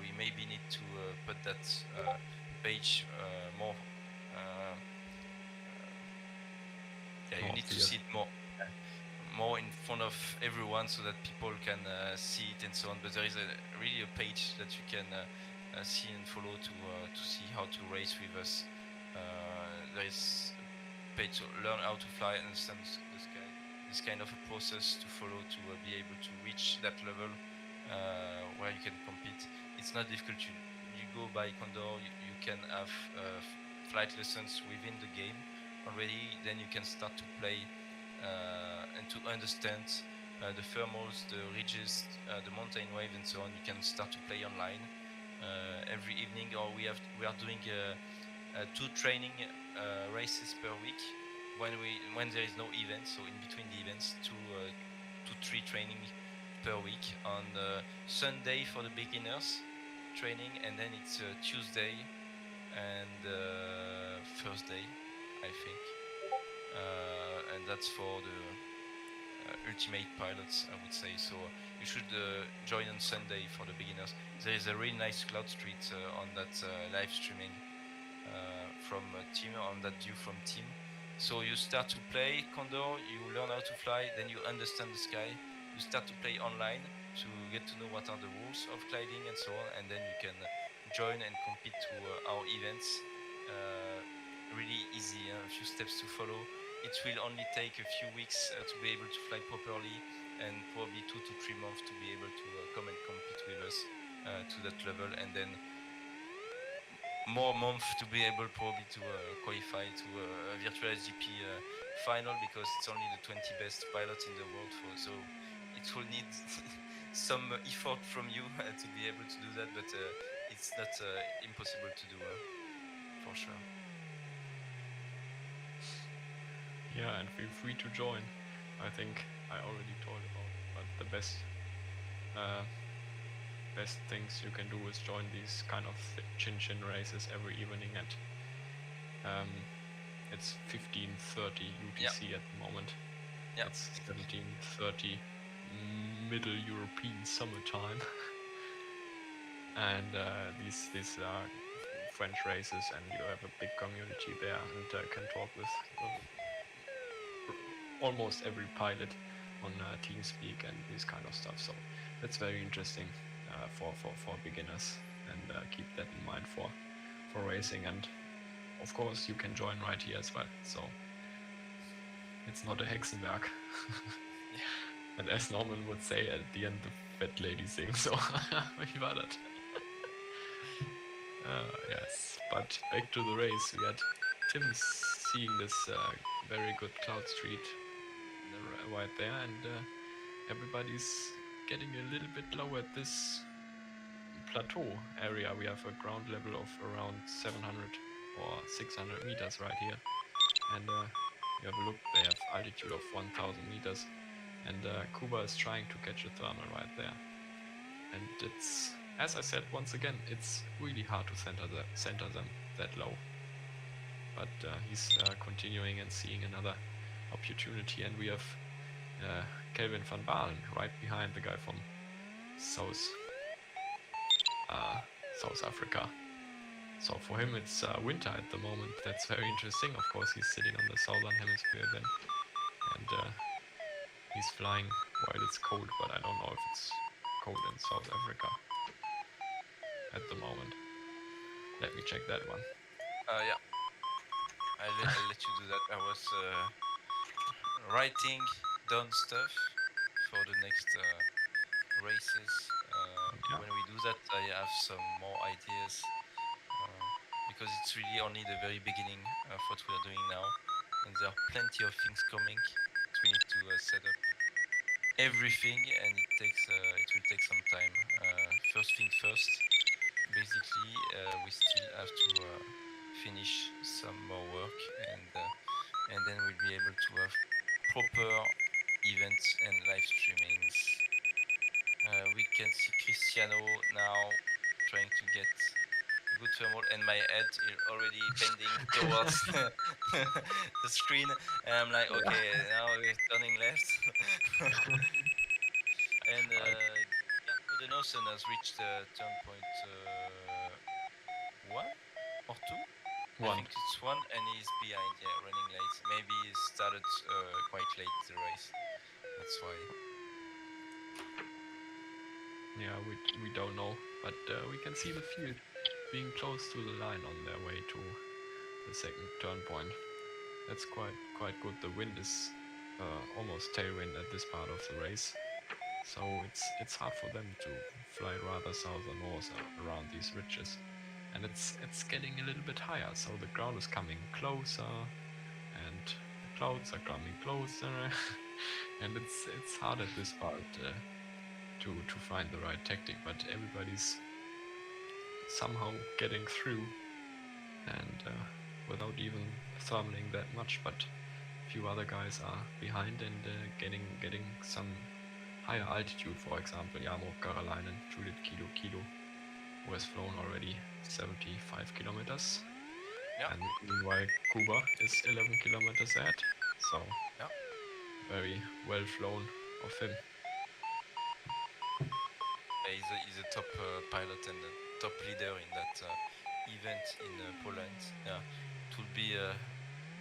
We maybe need to put that page more. Yeah, you need to see it more in front of everyone so that people can see it and so on. But there is really a page that you can see and follow to see how to race with us. There is a page to learn how to fly and understand the sky. This kind of a process to follow to be able to reach that level where you can compete. It's not difficult. You go by Condor, you can have flight lessons within the game already. Then you can start to play and to understand the thermals, the ridges, the mountain wave, and so on. You can start to play online every evening, or we are doing 2 training races per week when there is no event. So in between the events, 2-3 training per week. On Sunday for the beginners training, and then it's Tuesday and Thursday, I think. And that's for the ultimate pilots, I would say. So you should join on Sunday for the beginners. There is a really nice Cloud Street on that live streaming from Team, on that view from Team. So you start to play Condor, you learn how to fly, then you understand the sky. You start to play online to get to know what are the rules of gliding and so on, and then you can join and compete to our events. Really easy, a few steps to follow. It will only take a few weeks to be able to fly properly, and probably 2 to 3 months to be able to come and compete with us to that level, and then more months to be able probably to qualify to a virtual SGP final, because it's only the 20 best pilots in the world. So it will need some effort from you to be able to do that, but it's not impossible to do, for sure. Yeah, and feel free to join. I think I already told about, but the best things you can do is join these kind of chin races every evening at it's 15:30 UTC at the moment. Yeah, It's 17:30 Middle European summertime. And these are French races, and you have a big community there, and can talk with almost every pilot on TeamSpeak and this kind of stuff. So that's very interesting for beginners, and keep that in mind for racing. And of course, you can join right here as well. So it's not a Hexenwerk. And as Norman would say at the end, the fat lady sings. So wie war das? Yes, but back to the race. We had Tim seeing this very good cloud street right there, and everybody's getting a little bit low at this plateau area. We have a ground level of around 700 or 600 meters right here, and you have a look. They have altitude of 1,000 meters, and Kuba is trying to catch a thermal right there. And it's, as I said once again, it's really hard to center them that low. But he's continuing and seeing another opportunity, and we have Kelvin van Baalen right behind the guy from South Africa. So for him, it's winter at the moment. That's very interesting. Of course, he's sitting on the southern hemisphere then, and he's flying while it's cold. But I don't know if it's cold in South Africa at the moment. Let me check that one. Yeah, I'll let you do that. I was writing down stuff for the next races. Yeah. When we do that, I have some more ideas because it's really only the very beginning of what we are doing now, and there are plenty of things coming. So we need to set up everything, and it will take some time. First thing first, basically, we still have to finish some more work, and then we'll be able to have proper events and live streamings. We can see Cristiano now trying to get a good thermal, and my head is already bending towards the screen, and I'm like, okay, now we're turning left. And yeah, Odenausen has reached turn point 1 or 2. I One. think it's 1, and he's behind. Yeah, running late. Maybe he started quite late the race. That's why. Yeah, we don't know, but we can see the field being close to the line on their way to the second turn point. That's quite good. The wind is almost tailwind at this part of the race, so it's hard for them to fly rather south or north around these ridges, and it's getting a little bit higher. So the ground is coming closer, and the clouds are coming closer, and it's hard at this part to find the right tactic. But everybody's somehow getting through, and without even thermaling that much. But a few other guys are behind and getting some higher altitude. For example, Jarmo Karalainen, Juliet Kilo, who has flown already 75 kilometers. Yeah. And meanwhile, Kuba is 11 kilometers ahead. So Yeah. very well flown of him. He's a top pilot and a top leader in that event in Poland. Yeah, it will be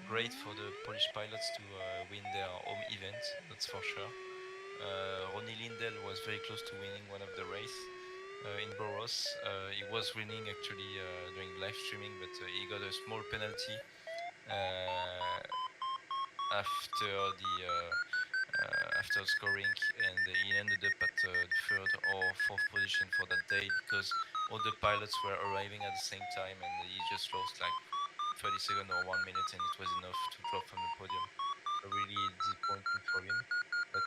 great for the Polish pilots to win their home event. That's for sure. Ronnie Lindell was very close to winning one of the race in Boros. He was winning actually during live streaming, but he got a small penalty after scoring, and he ended up at the third or fourth position for that day because all the pilots were arriving at the same time, and he just lost like 30 seconds or 1 minute, and it was enough to drop from the podium. So really disappointing for him, but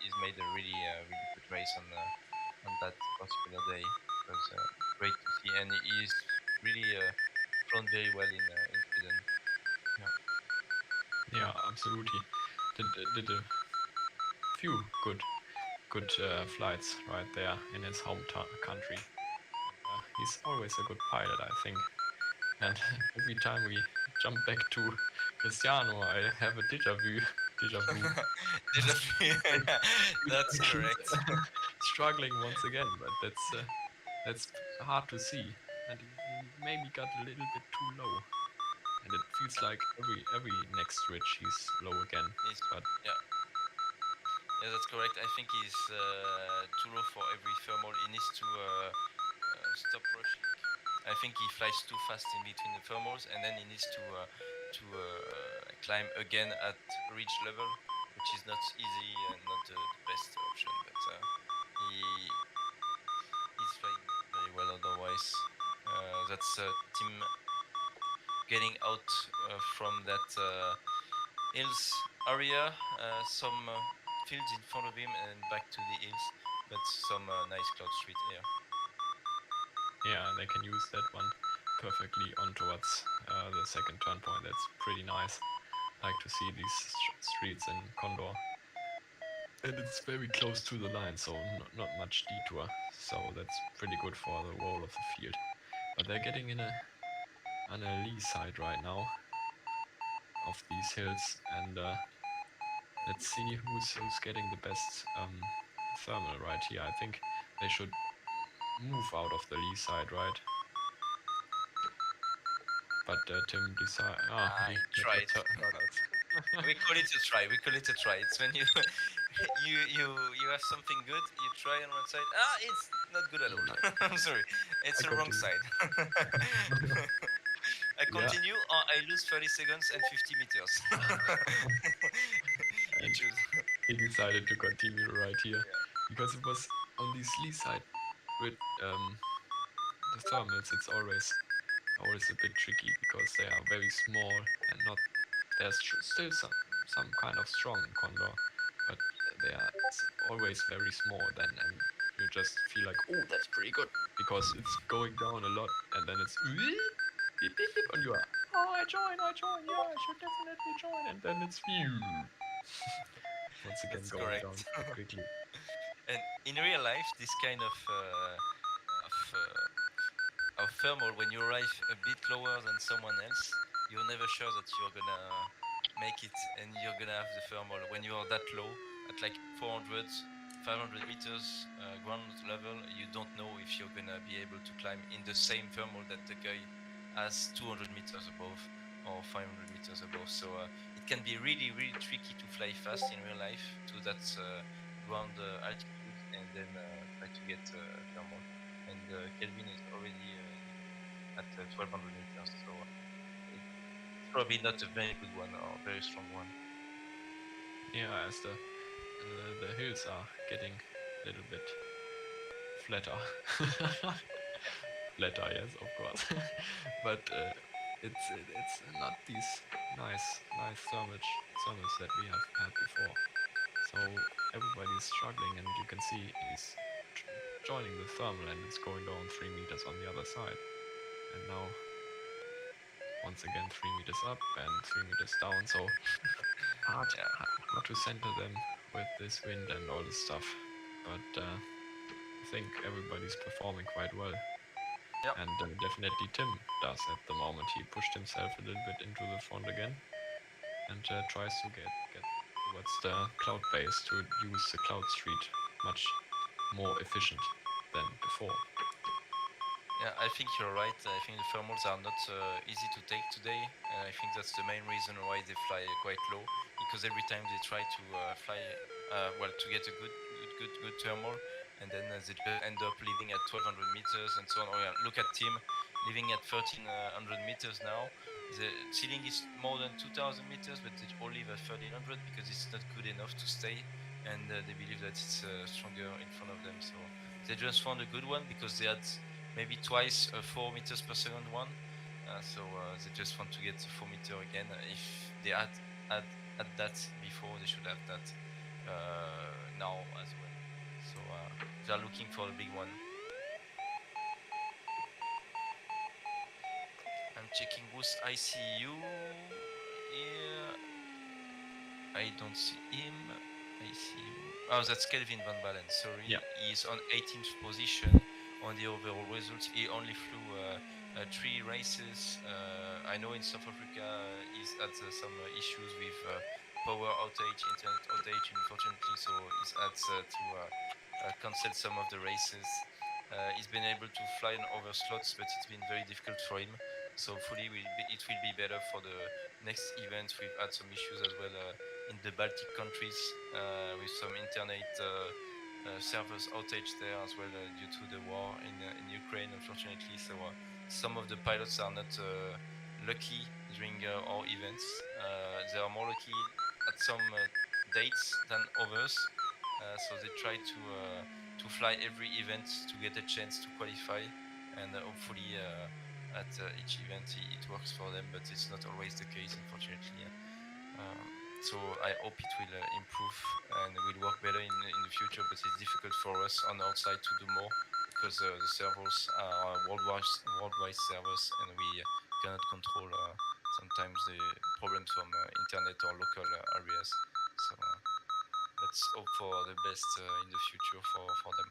he's made a really really good race on that particular day. It was great to see, and he's really flown very well in Sweden. Yeah. Yeah, absolutely. Did a few good flights right there in his home country. And, he's always a good pilot, I think. And every time we jump back to Cristiano, I have a deja vu. Deja vu. That's correct. Struggling once again, but that's hard to see. And he maybe got a little bit too low, and it feels like every next ridge he's low again. But yeah, that's correct. I think he's too low for every thermal. He needs to stop rushing. I think he flies too fast in between the thermals, and then he needs to climb again at ridge level, which is not easy and not the best option. But he's flying very well otherwise. That's Tim getting out from that hills area, some fields in front of him, and back to the hills, but some nice cloud street here. Yeah, they can use that one perfectly on towards the second turn point. That's pretty nice. I like to see these streets in Condor. And it's very close to the line, so not much detour. So that's pretty good for the whole of the field. But they're getting on a lee side right now of these hills, and let's see who's getting the best thermal right here. I think they should move out of the lee side, right? But Tim decided. Oh, I tried. We call it a try. We call it a try. It's when you you have something good, you try on one side. Ah, it's not good at all. I'm sorry, it's I the wrong continue. side. I Yeah. continue, or I lose 30 seconds and 50 meters. You And choose. he decided to continue right here Yeah. because it was on this lee side with the thermals. It's always a bit tricky because they are very small and not there's still some kind of strong in Condor, but they are always very small then, and you just feel like, oh, that's pretty good because it's going down a lot, and then it's beep, beep, beep, and you are, oh, I join, yeah, I should definitely join, and then it's once again That's going down correct. quickly. And in real life, this kind of thermal, when you arrive a bit lower than someone else, you're never sure that you're gonna make it and you're gonna have the thermal. When you're that low, at like 400, 500 meters ground level, you don't know if you're gonna be able to climb in the same thermal that the guy has 200 meters above or 500 meters above. So it can be really, really tricky to fly fast in real life to that ground altitude and then try to get thermal. And Kelvin is already at 1200 meters, so it's probably not a very good one or a very strong one. Yeah, as the hills are getting a little bit flatter. Flatter, yes, of course. But it's not these nice thermals that we have had before. So everybody's struggling, and you can see he's joining the thermal, and it's going down 3 meters on the other side. And now once again 3 meters up and 3 meters down. So hard, Yeah, hard to center them with this wind and all this stuff. But I think everybody's performing quite well. yeah. And definitely Tim does at the moment. He pushed himself a little bit into the front again and tries to get towards the cloud base to use the cloud street much more efficient than before. Yeah, I think you're right. I think the thermals are not easy to take today, and I think that's the main reason why they fly quite low. Because every time they try to fly, well, to get a good thermal, and then they just end up leaving at 1200 meters and so on. Oh yeah, look at Tim living at 1300 meters now. The ceiling is more than 2000 meters, but they all live at 1300 because it's not good enough to stay, and they believe that it's stronger in front of them. So they just found a good one because they had maybe twice a 4 meters per second one. So they just want to get 4 meter again. If they had that before, they should have that now as well. So they are looking for a big one. I'm checking whose ICU here. I don't see him. ICU. Oh, that's Kelvin Van Balen. Sorry, Yeah. he's on 18th position on the overall results. He only flew 3 races. I know in South Africa he's had some issues with power outage, internet outage, unfortunately, so he's had to cancel some of the races. He's been able to fly in over slots, but it's been very difficult for him. So hopefully it will be better for the next event. We've had some issues as well in the Baltic countries with some internet servers outage there as well due to the war in Ukraine, unfortunately. So some of the pilots are not lucky during our events. They are more lucky at some dates than others. So they try to fly every event to get a chance to qualify, and hopefully at each event it works for them. But it's not always the case, unfortunately. So I hope it will improve and will work better in the future. But it's difficult for us on our side to do more because the servers are worldwide servers, and we cannot control sometimes the problems from internet or local areas. So let's hope for the best in the future for them.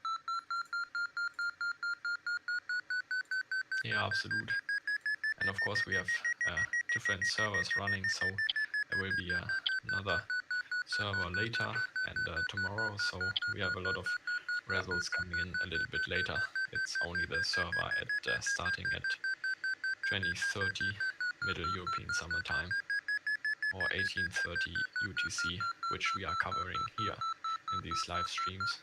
Yeah, absolute. And of course, we have different servers running, so there will be another server later and tomorrow. So we have a lot of results coming in a little bit later. It's only the server at starting at 2030 Middle European Summertime or 1830 UTC, which we are covering here in these live streams.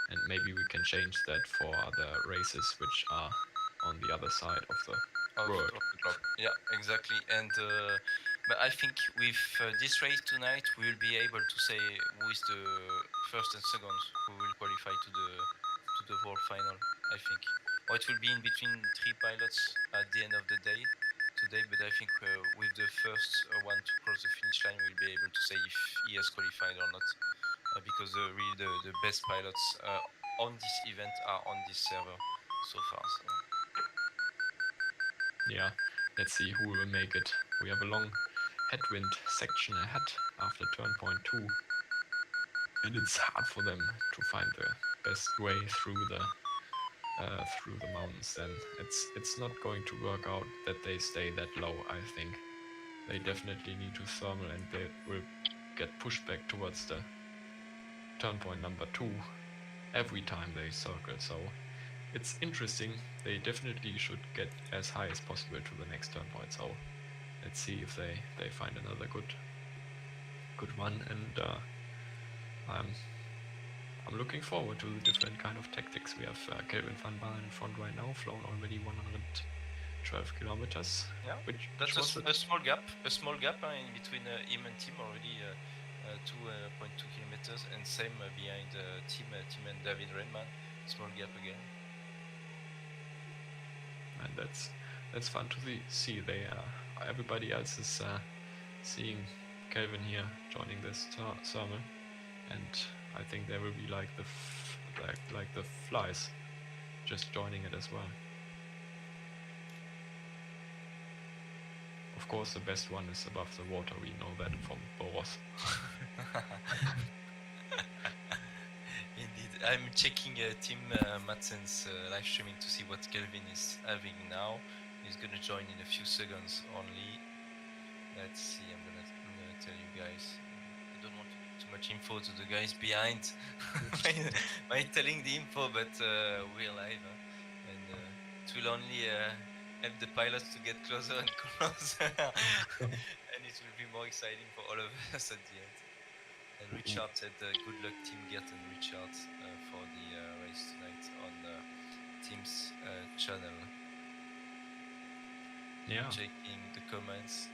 And maybe we can change that for the races which are on the other side of the world. Of the globe. Yeah, exactly. And but I think with this race tonight, we will be able to say who is the first and second who will qualify to the world final. I think, or it will be in between three pilots at the end of the day today. But I think with the first one to cross the finish line, we'll be able to say if he has qualified or not, because really the best pilots on this event are on this server so far. So. Yeah, let's see who will make it. We have a long headwind section ahead after turn point 2, and it's hard for them to find the best way through the mountains. Then it's not going to work out that they stay that low. I think they definitely need to thermal, and they will get pushed back towards the turn point number 2 every time they circle. So it's interesting. They definitely should get as high as possible to the next turn point. So let's see if they find another good one. And I'm looking forward to the different kind of tactics. We have Kelvin van Baalen in front right now, flown already 112 kilometers. Yeah, which that's was a small gap in between him and Tim already. 2.2 kilometers, and same behind Tim and David Redman. Small gap again. And that's fun to see. They everybody else is seeing Kelvin here joining this thermal, and I think there will be like the flies just joining it as well. Of course, the best one is above the water. We know that from Boros. Indeed, I'm checking Tim Madsen's live streaming to see what Kelvin is having now. He's gonna join in a few seconds only. Let's see. I'm gonna tell you guys. I don't want to give too much info to the guys behind by telling the info, but we're live, and it will only help the pilots to get closer and closer, and it will be more exciting for all of us at the end. And Richard said, "Good luck, Team Gert and Richard, for the race tonight on Team's channel." Yeah, checking the comments.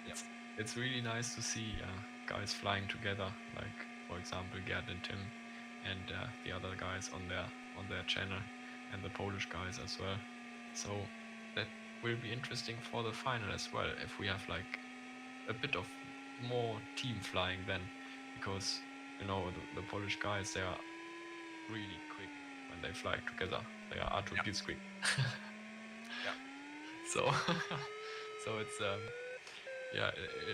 It's really nice to see guys flying together, like for example Gerd and Tim, and the other guys on their channel, and the Polish guys as well. So that will be interesting for the final as well, if we have like a bit of more team flying then, because you know the Polish guys, they are really quick when they fly together. They are Artur Blitzkrieg. Yeah. So it's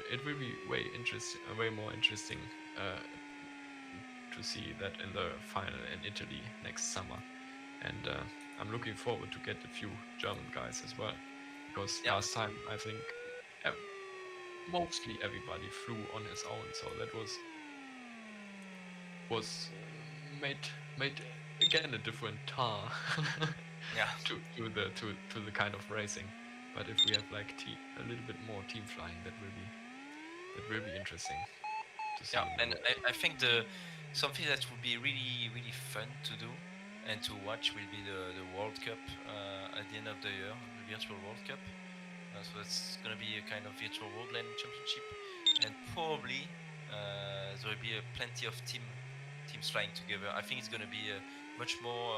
it will be way more interesting to see that in the final in Italy next summer. And I'm looking forward to get a few German guys as well, because last time I think mostly everybody flew on his own, so that was made again a different tar to the kind of racing. But if we have like a little bit more team flying, that will be interesting to see. Yeah, and I think something that would be really fun to do and to watch will be the World Cup at the end of the year, the virtual World Cup. So it's going to be a kind of virtual road gliding championship, and probably there will be plenty of teams flying together. I think it's going to be much more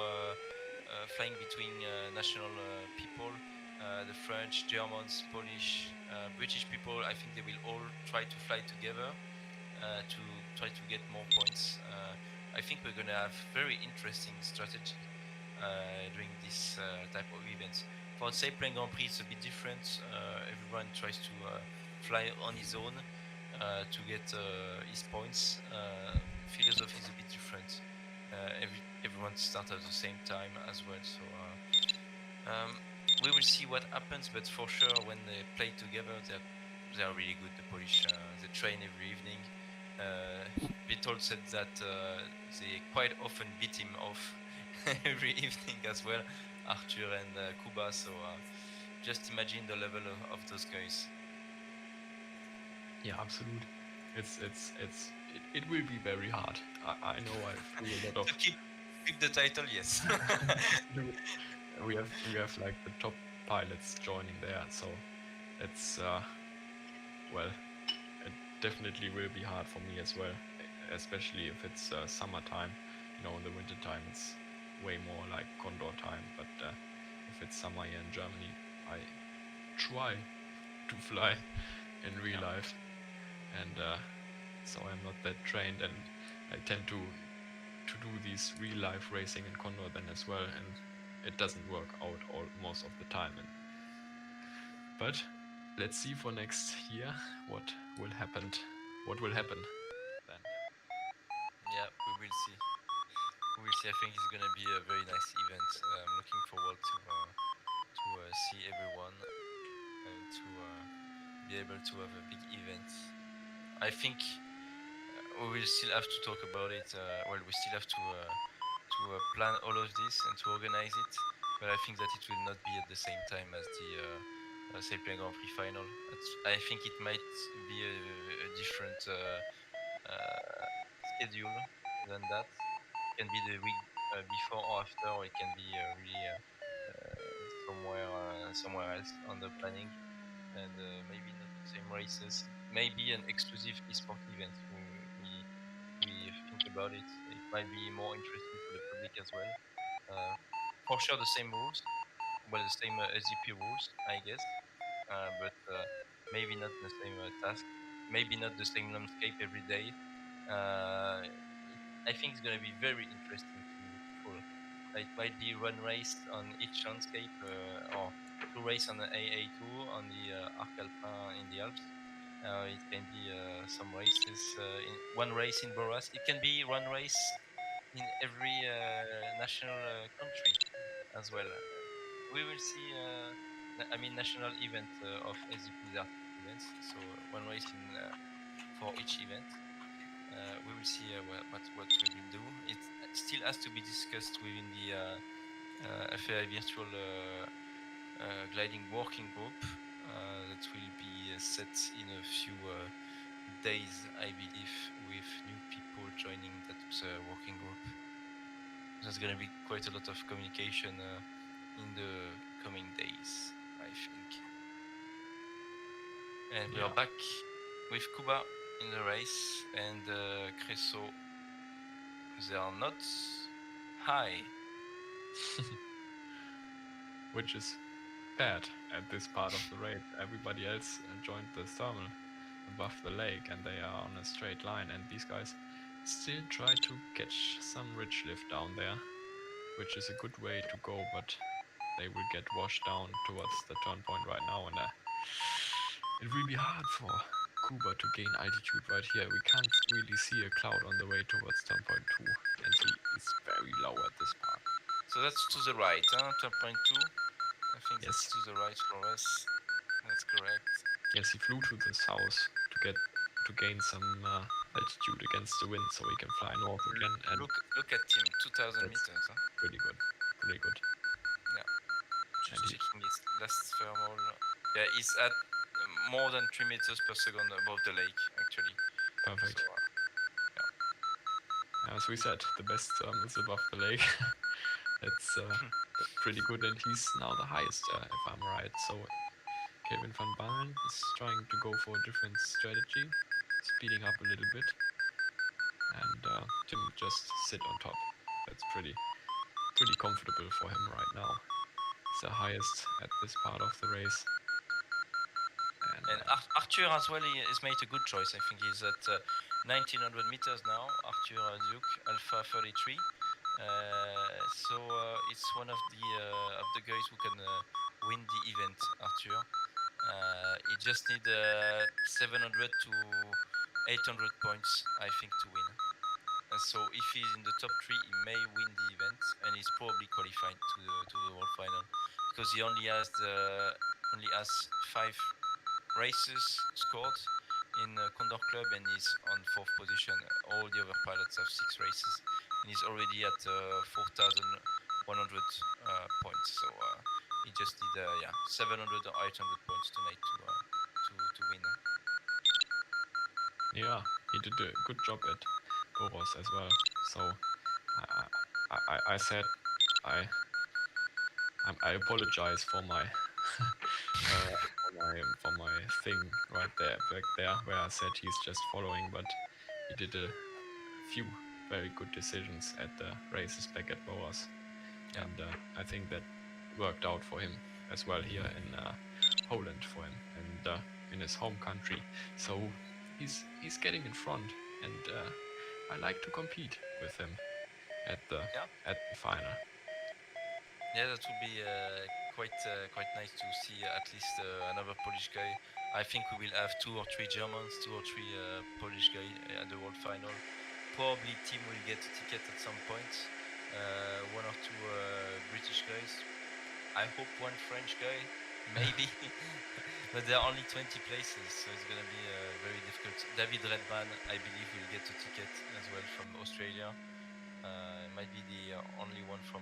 flying between national people. The French, Germans, Polish, British people. I think they will all try to fly together to try to get more points. I think we're going to have very interesting strategy during this type of events. For Sailplane Grand Prix, it's a bit different. Everyone tries to fly on his own to get his points. Philosophy is a bit different. Everyone starts at the same time as well. So we will see what happens, but for sure, when they play together, they are really good. The Polish, they train every evening. Vitold said that they quite often beat him off every evening as well, Arthur and Kuba. So just imagine the level of those guys. Yeah, absolutely. It will be very hard. I know I flew a lot of. To keep the title, yes. we have like the top pilots joining there, so it's well, it definitely will be hard for me as well, especially if it's summertime. You know, in the winter time it's way more like Condor time, but if it's summer here in Germany, I try to fly in real life, and so I'm not that trained, and I tend to do these real life racing in Condor then as well, and it doesn't work out most of the time. But let's see for next year what will happen. What will happen then? Yeah, we will see. We will see. I think it's gonna be a very nice event. I'm looking forward to see everyone and to be able to have a big event. I think we will still have to talk about it. Well, we still have to plan all of this and to organize it. But I think that it will not be at the same time as the Sailplane Grand Prix final. I think it might be a different schedule than that. It can be the week before or after, or it can be really somewhere else on the planning, and maybe not the same races. Maybe an exclusive esport event. We think about it. It might be more interesting for the public as well. For sure, the same rules, well, the same SGP rules, I guess, but maybe not the same task. Maybe not the same landscape every day. I think it's going to be very interesting to follow. It might be one race on each landscape, or two races on the AA2 on the Arc Alpin in the Alps. It can be some races in one race in Boras. It can be one race in every national country as well. We will see. I mean, national event of SGP's Arctic events. So one race in for each event. We will see what we will do. It still has to be discussed within the FAI virtual gliding working group that will be set in a few days, I believe, with new people joining that working group. There's going to be quite a lot of communication in the coming days, I think. And we are back with Kuba in the race, and Creso. They are not high. Which is bad at this part of the race. Everybody else joined the thermal above the lake, and they are on a straight line, and these guys still try to catch some ridge lift down there, which is a good way to go, but they will get washed down towards the turn point right now, and it will be hard for Kuba to gain altitude right here. We can't really see a cloud on the way towards turn point 2, and he is very low at this part. So that's to the right, huh? 12.2. I think Yes. that's to the right for us. That's correct. Yes, he flew to the south to gain some altitude against the wind, so he can fly north again. And look at him, 2,000 meters. Huh? Pretty good, pretty good. Yeah. Just checking his last thermal. Yeah, he's at more than 3 meters per second above the lake, actually. Perfect. So, As we said, the best is above the lake. That's pretty good, and he's now the highest, if I'm right. So Kevin van Balen is trying to go for a different strategy, speeding up a little bit, and Tim just sit on top. That's pretty comfortable for him right now. He's the highest at this part of the race. And Arthur as well has made a good choice. I think he's at 1900 meters now. Arthur Duke, Alpha 33. So it's one of the guys who can win the event. Arthur. He just need 700 to 800 points, I think, to win. So if he's in the top three, he may win the event, and he's probably qualified to the world final because he only has five races scored in Condor Club, and he's on fourth position. All the other pilots have 6 races, and he's already at 4,100 points. So he just did 700 or 800 points tonight to win. Yeah, he did a good job at Boros as well. So I said I apologize for my for my thing right there back there where I said he's just following, but he did a few very good decisions at the races back at Boas, Yeah. and I think that worked out for him as well here in Poland for him and in his home country. So he's getting in front, and I like to compete with him at the final. Yeah, that would be quite nice to see at least another Polish guy. I think we will have 2 or 3 Germans, 2 or 3 Polish guy at the world final. Probably Tim will get a ticket at some point. 1 or 2 British guys. I hope one French guy, maybe. But there are only 20 places, so it's gonna be very difficult. David Redman, I believe, will get a ticket as well from Australia. Might be the only one from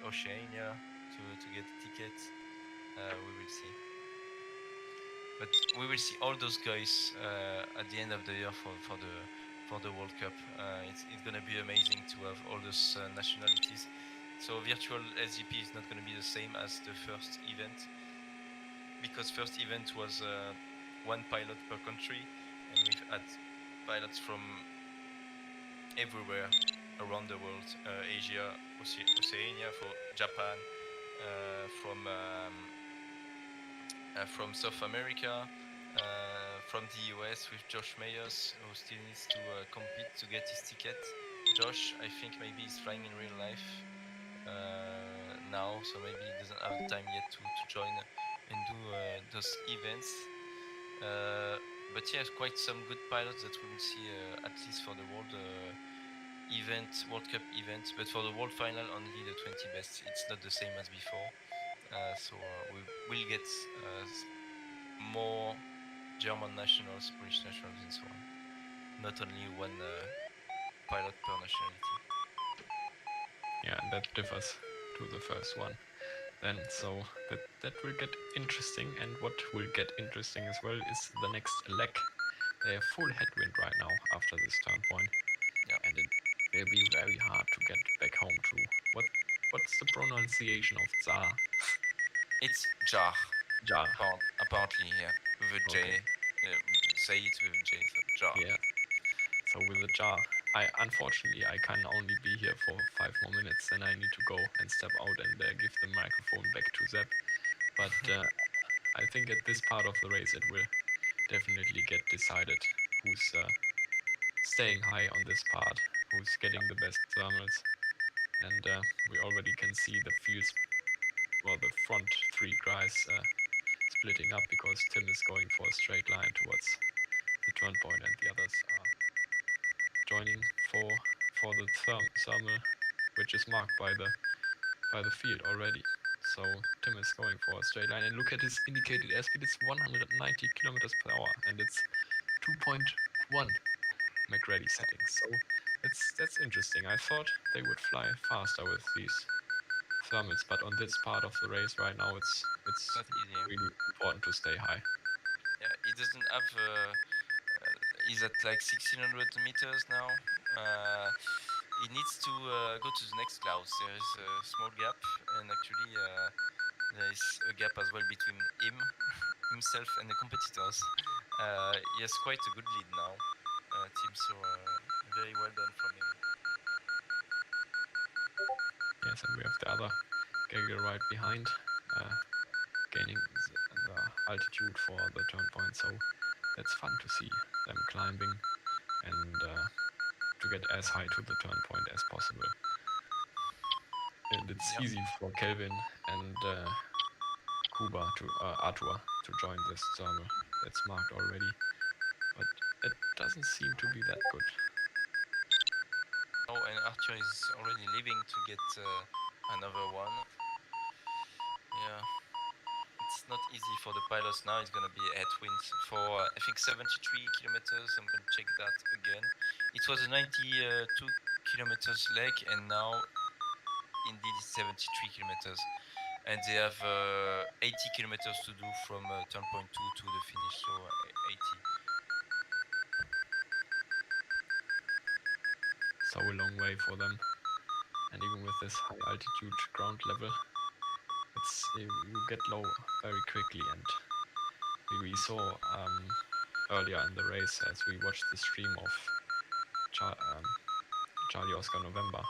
Oceania to get a ticket. We will see. But we will see all those guys at the end of the year for the World Cup. It's gonna be amazing to have all those nationalities. So virtual SGP is not gonna be the same as the first event, because first event was one pilot per country, and we've had pilots from everywhere around the world, Asia, Oceania for Japan, from South America, from the US with Josh Mayers, who still needs to compete to get his ticket. Josh, I think maybe he's flying in real life now, so maybe he doesn't have the time yet to join and do those events. But yeah, quite some good pilots that we will see at least for the World Cup event. But for the World Final, only the 20 best. It's not the same as before. So we will get more German nationals, British nationals, and so on. Not only one pilot per nationality. Yeah, and that differs to the first one. Then, so that will get interesting, and what will get interesting as well is the next leg. They have full headwind right now after this turn point, and it will be very hard to get back home to. What's the pronunciation of Tsar? It's Jar. Jar. Apparently, yeah, with a J. Okay. Say it with a J, so Jar. Yeah. So with a Jar, unfortunately I can only be here for 5 more minutes, then I need to go and step out and give the microphone back to Zeb. But I think at this part of the race it will definitely get decided who's staying high on this part, who's getting the best thermals, and we already can see the fields, well, the front 3 guys splitting up because Tim is going for a straight line towards the turn point, and the others are joining for the thermal, which is marked by the field already. So Tim is going for a straight line, and look at his indicated airspeed. It's 190 kilometers per hour, and it's 2.1 McReady settings. So that's interesting. I thought they would fly faster with these thermals, but on this part of the race right now, it's not easy. Really important to stay high. Yeah, he doesn't have. He's at like 1600 meters now. he needs to go to the next clouds. There is a small gap, and actually there is a gap as well between himself and the competitors. He has quite a good lead now, Tim. So very well done from him. Yes, and we have the other Gaggle right behind, gaining the altitude for the turn point. So that's fun to see them climbing and to get as high to the turn point as possible. And it's easy for Kelvin and Kuba to Arthur to join this thermal. That's marked already, but it doesn't seem to be that good. Oh, and Arthur is already leaving to get another one. Yeah, it's not easy for the pilots now. It's gonna be a headwind for I think 73 kilometers. I'm gonna check that again. It was a 92 kilometers leg, and now indeed it's 73 kilometers. And they have 80 kilometers to do from turn point 2 to the finish, so 80. So a long way for them, and even with this high altitude ground level, you get low very quickly. And we saw earlier in the race, as we watched the stream of Charlie Oscar November,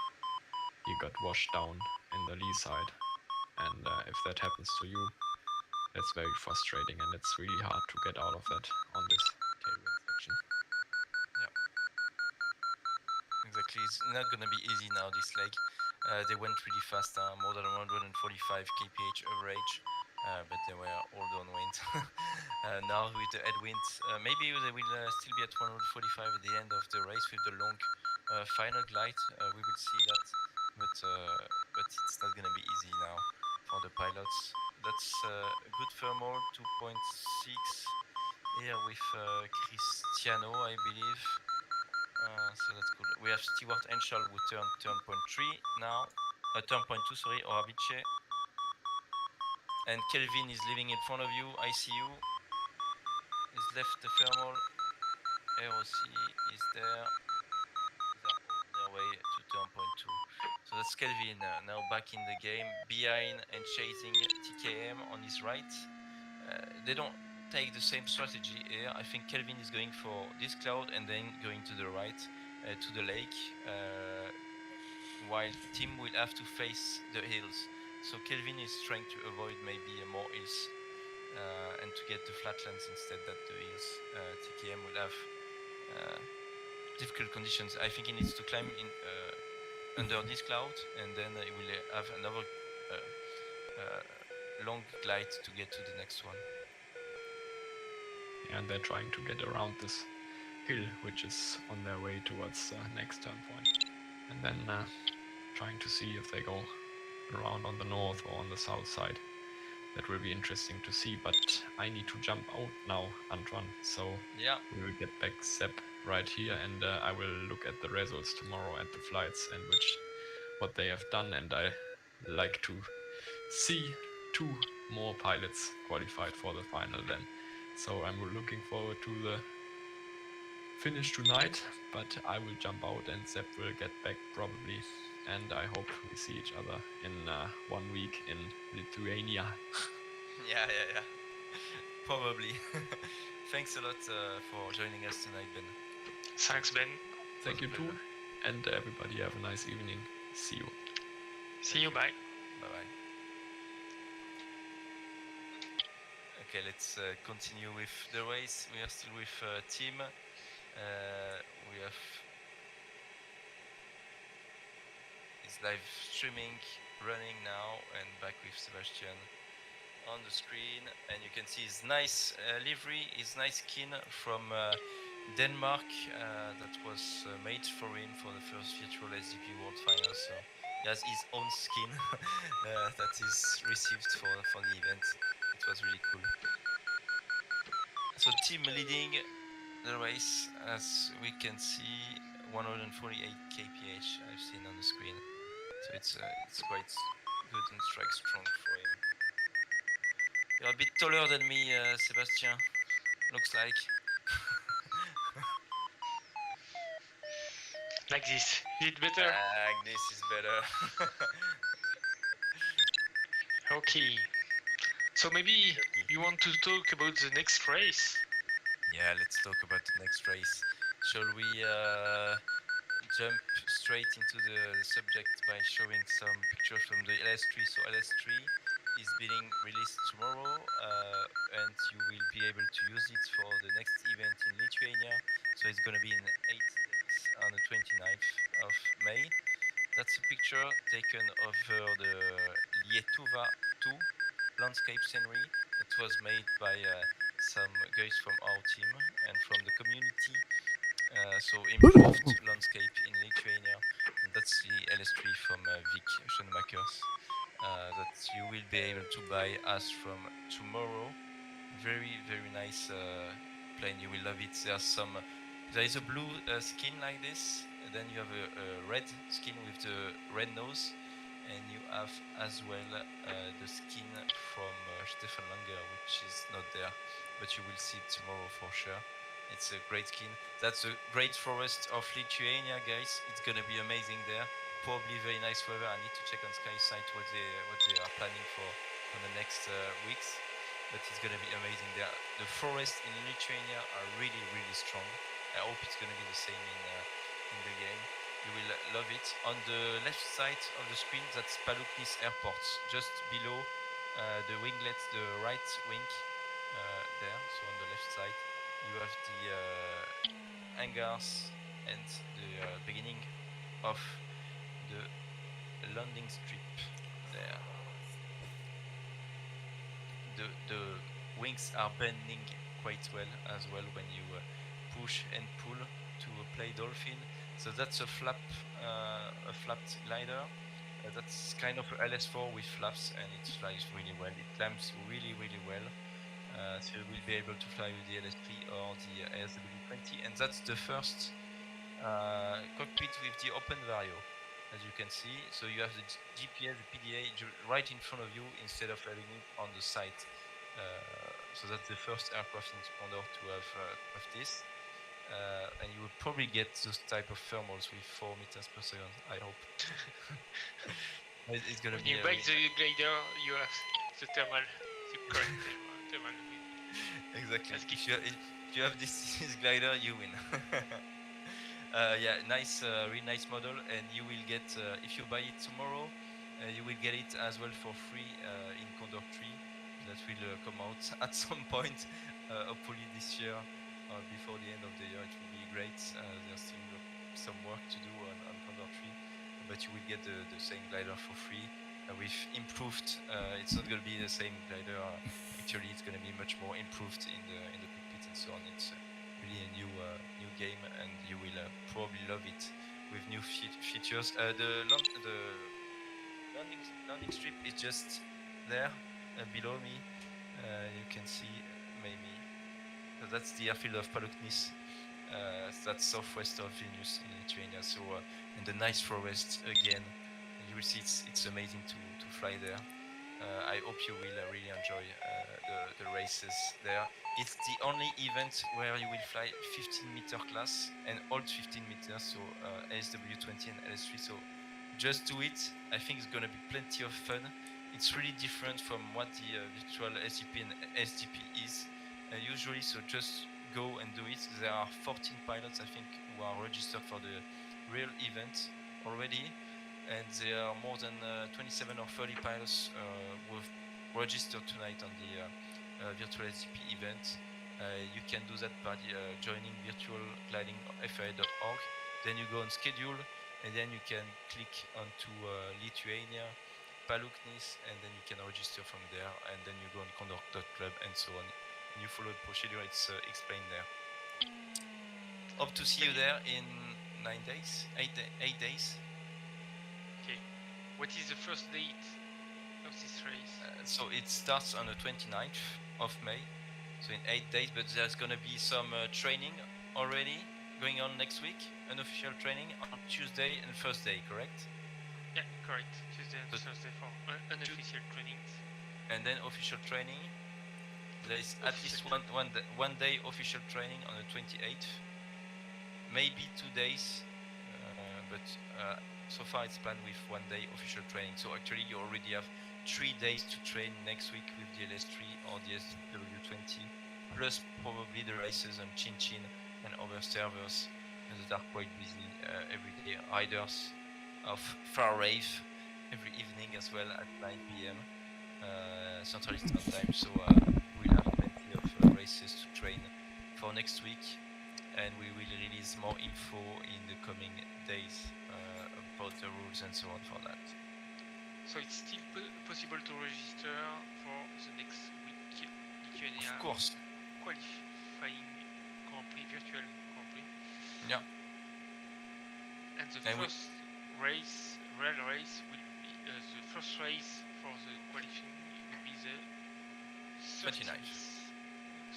he got washed down in the lee side, and if that happens to you, that's very frustrating, and it's really hard to get out of that on this tailwind section. Exactly, it's not gonna be easy now this leg. They went really fast, more than 145 kph average, but they were all downwind. Now with the headwinds, maybe they will still be at 145 at the end of the race with the long final glide. We will see that, but it's not gonna be easy now for the pilots. That's a good thermal, 2.6 here with Cristiano, I believe. So that's good. We have Stewart Henschel who turned turn point 3 now. Turn point 2, sorry, Oravice. And Kelvin is leaving in front of you. I see you. He's left the thermal. ROC is there. They're all on their way to turn point 2. So that's Kelvin now back in the game, behind and chasing TKM on his right. They don't take the same strategy here. I think Kelvin is going for this cloud and then going to the right to the lake, while Tim will have to face the hills. So Kelvin is trying to avoid maybe more hills and to get the flatlands instead that the hills. TKM will have difficult conditions. I think he needs to climb in under this cloud, and then he will have another long glide to get to the next one. And they're trying to get around this hill, which is on their way towards the next turn point, and then trying to see if they go around on the north or on the south side. That will be interesting to see, but I need to jump out now, Antoine, so yeah, we will get back Sepp right here, and I will look at the results tomorrow at the flights and what they have done, and I like to see 2 more pilots qualified for the final then. So I'm looking forward to the finish tonight, but I will jump out and Sepp will get back probably, and I hope we see each other in 1 week in Lithuania. yeah. Probably. Thanks a lot for joining us tonight, Ben. Thanks, Ben. Thank you too, and everybody have a nice evening. See you. See you. Bye. Bye-bye. Okay, let's continue with the race. We are still with Tim. We have his live streaming running now, and back with Sebastian on the screen, and you can see his nice livery, his nice skin from Denmark that was made for him for the first virtual SGP World Finals. So he has his own skin that is received for the event. It was really cool. So Tim leading the race, as we can see, 148 kph I've seen on the screen. So it's quite good and strikes strong for him. You're a bit taller than me, Sebastian. Looks like. Like this. Is it better? This is better. Okay. So maybe you want to talk about the next race? Yeah, let's talk about the next race. Shall we jump straight into the subject by showing some pictures from the LS3? So LS3 is being released tomorrow, and you will be able to use it for the next event in Lithuania. So it's going to be in 8 days on the 29th of May. That's a picture taken over the Lietuva 2 landscape scenery that was made by some guys from our team and from the community. So improved landscape in Lithuania, and that's the LS3 from Vic Schoenmakers that you will be able to buy as from tomorrow. Very nice plane. You will love it. There is a blue skin like this, and then you have a red skin with the red nose, and you have as well the skin from Stefan Langer, which is not there, but you will see it tomorrow for sure. It's a great skin. That's a great forest of Lithuania, guys. It's gonna be amazing there. Probably very nice weather. I need to check on SkySite what they are planning for the next weeks, but it's gonna be amazing there. The forests in Lithuania are really strong. I hope it's gonna be the same in the game. You will love it. On the left side of the screen, that's Paluknis Airport, just below the winglet, the right wing there. So on the left side, you have the hangars and the beginning of the landing strip there. The wings are bending quite well as well when you push and pull to play dolphin. So that's a flapped glider. That's kind of a LS4 with flaps, and it flies really well. It climbs really well. So you will be able to fly with the LS3 or the ASW20, and that's the first cockpit with the open vario, as you can see. So you have the GPS, the PDA right in front of you instead of having it on the side. So that's the first aircraft in Condor to have this. And you will probably get those type of thermals with 4 meters per second, I hope. It's gonna When be you buy the glider, you have the thermal, the correct thermal with exactly. as gift. If you have this glider, you win. Yeah, nice, really nice model, and you will get if you buy it tomorrow, you will get it as well for free in Condor 3. That will come out at some point, hopefully this year, before the end of the year. It will be great. There's still some work to do on Condor 3, but you will get the same glider for free with improved. It's not going to be the same glider. Actually, it's going to be much more improved in the cockpit and so on. It's really a new game, and you will probably love it with new features. The landing strip is just there below me. You can see maybe that's the airfield of Paluknis. That's southwest of Vilnius in Lithuania. So in the nice forest again, you will see it's amazing to fly there. I hope you will really enjoy the races there. It's the only event where you will fly 15-meter class and hold 15 meters, so ASW20 and LS3. So just do it. I think it's going to be plenty of fun. It's really different from what the virtual SGP and SGP is usually, so just go and do it. There are 14 pilots, I think, who are registered for the real event already, and there are more than 27 or 30 pilots who have registered tonight on the virtual SGP event. You can do that by joining virtualgliding.fai.org. Then you go on schedule, and then you can click onto Lithuania, Paluknis, and then you can register from there, and then you go on Condor.club and so on. And you follow the procedure, it's explained there. Hope to see you there in 9 days, 8 days. Okay. What is the first date of this race? So it starts on the 29th of May, so in 8 days, but there's going to be some training already going on next week, unofficial training on Tuesday and Thursday, correct? Yeah, correct. Tuesday and Thursday for unofficial trainings. And then official training. There is at least one day official training on the 28th. Maybe 2 days but so far it's planned with 1 day official training. So actually you already have 3 days to train next week with the LS3 or the SW20, plus probably the races on Chin Chin and other servers that are quite busy every day. Riders of Far Rave every evening as well at 9 p.m. Central Eastern Time. So we'll have plenty of races to train for next week, and we will release more info in the coming days about the rules and so on for that. So it's still possible to register for the next week Lithuania Of course. qualifying Grand Prix, virtual Grand Prix. Yeah. And the first race, real race, will be the first race for the qualifying will be the 29th.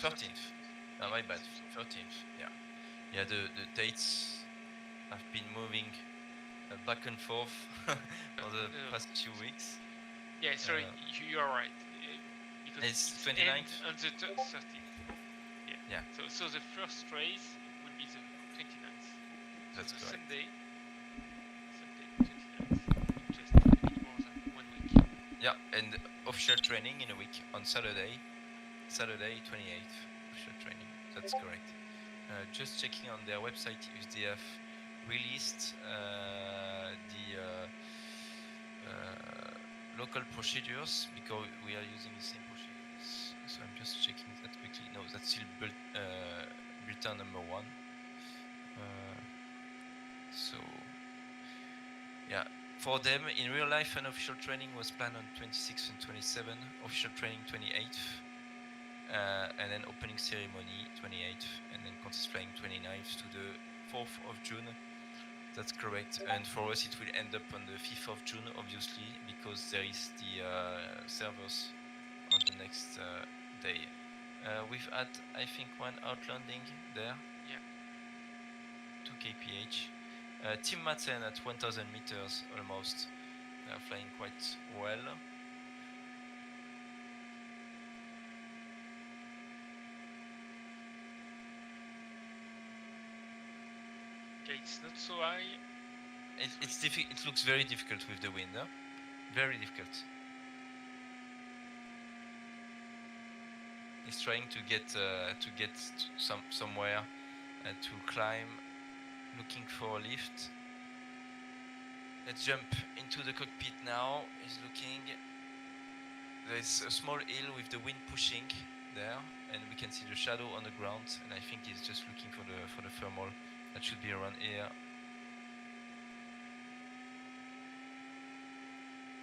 13th. Oh, my bad. 13th. Yeah. Yeah. The dates have been moving back and forth for the past 2 weeks. Yeah, sorry, you are right. Because it's 29th on the 13th. Yeah. So the first race will be the 29th. That's so correct. Sunday 29th. Just a bit more than 1 week. Yeah, and official training in a week on Saturday 28th. Official training. That's correct. Just checking on their website if they have released the local procedures, because we are using the same procedures. So I'm just checking that quickly. No, that's still bulletin number 1. So yeah, for them in real life, unofficial training was planned on 26th and 27th, official training 28th, and then opening ceremony 28th, and then contest flying 29th to the 4th of June. That's correct. And for us, it will end up on the 5th of June, obviously, because there is the servers on the next day. We've had, I think, 1 outlanding there. Yeah. 2 kph. Team Madsen at 1000 meters almost. They are flying quite well. It's not so high. It looks very difficult with the wind. Huh? Very difficult. He's trying to get somewhere to climb, looking for a lift. Let's jump into the cockpit now. He's looking. There's a small hill with the wind pushing there, and we can see the shadow on the ground. And I think he's just looking for the thermal. That should be around here.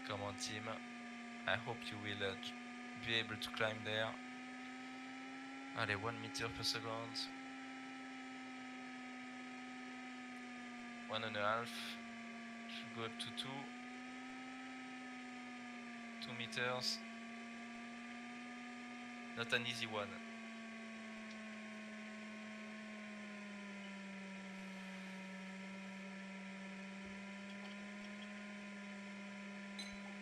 Come on, team. I hope you will be able to climb there. Allez, 1 meter per second. 1.5. Should go up to 2. 2 meters. Not an easy one.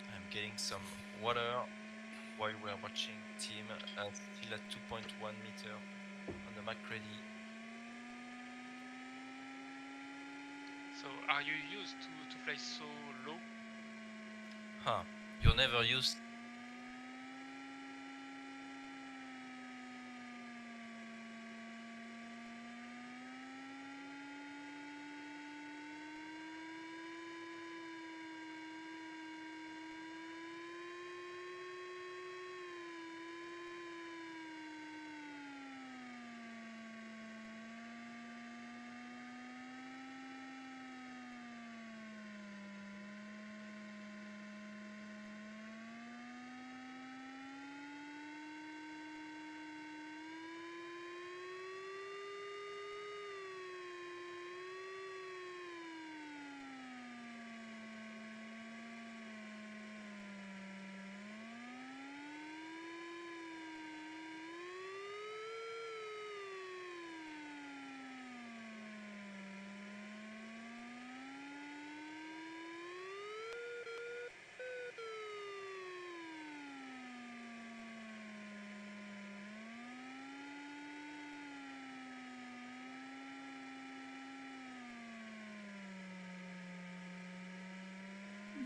I'm getting some water while we're watching team, still at 2.1 meter on the McCready. So are you used to fly so low? Huh, you're never used.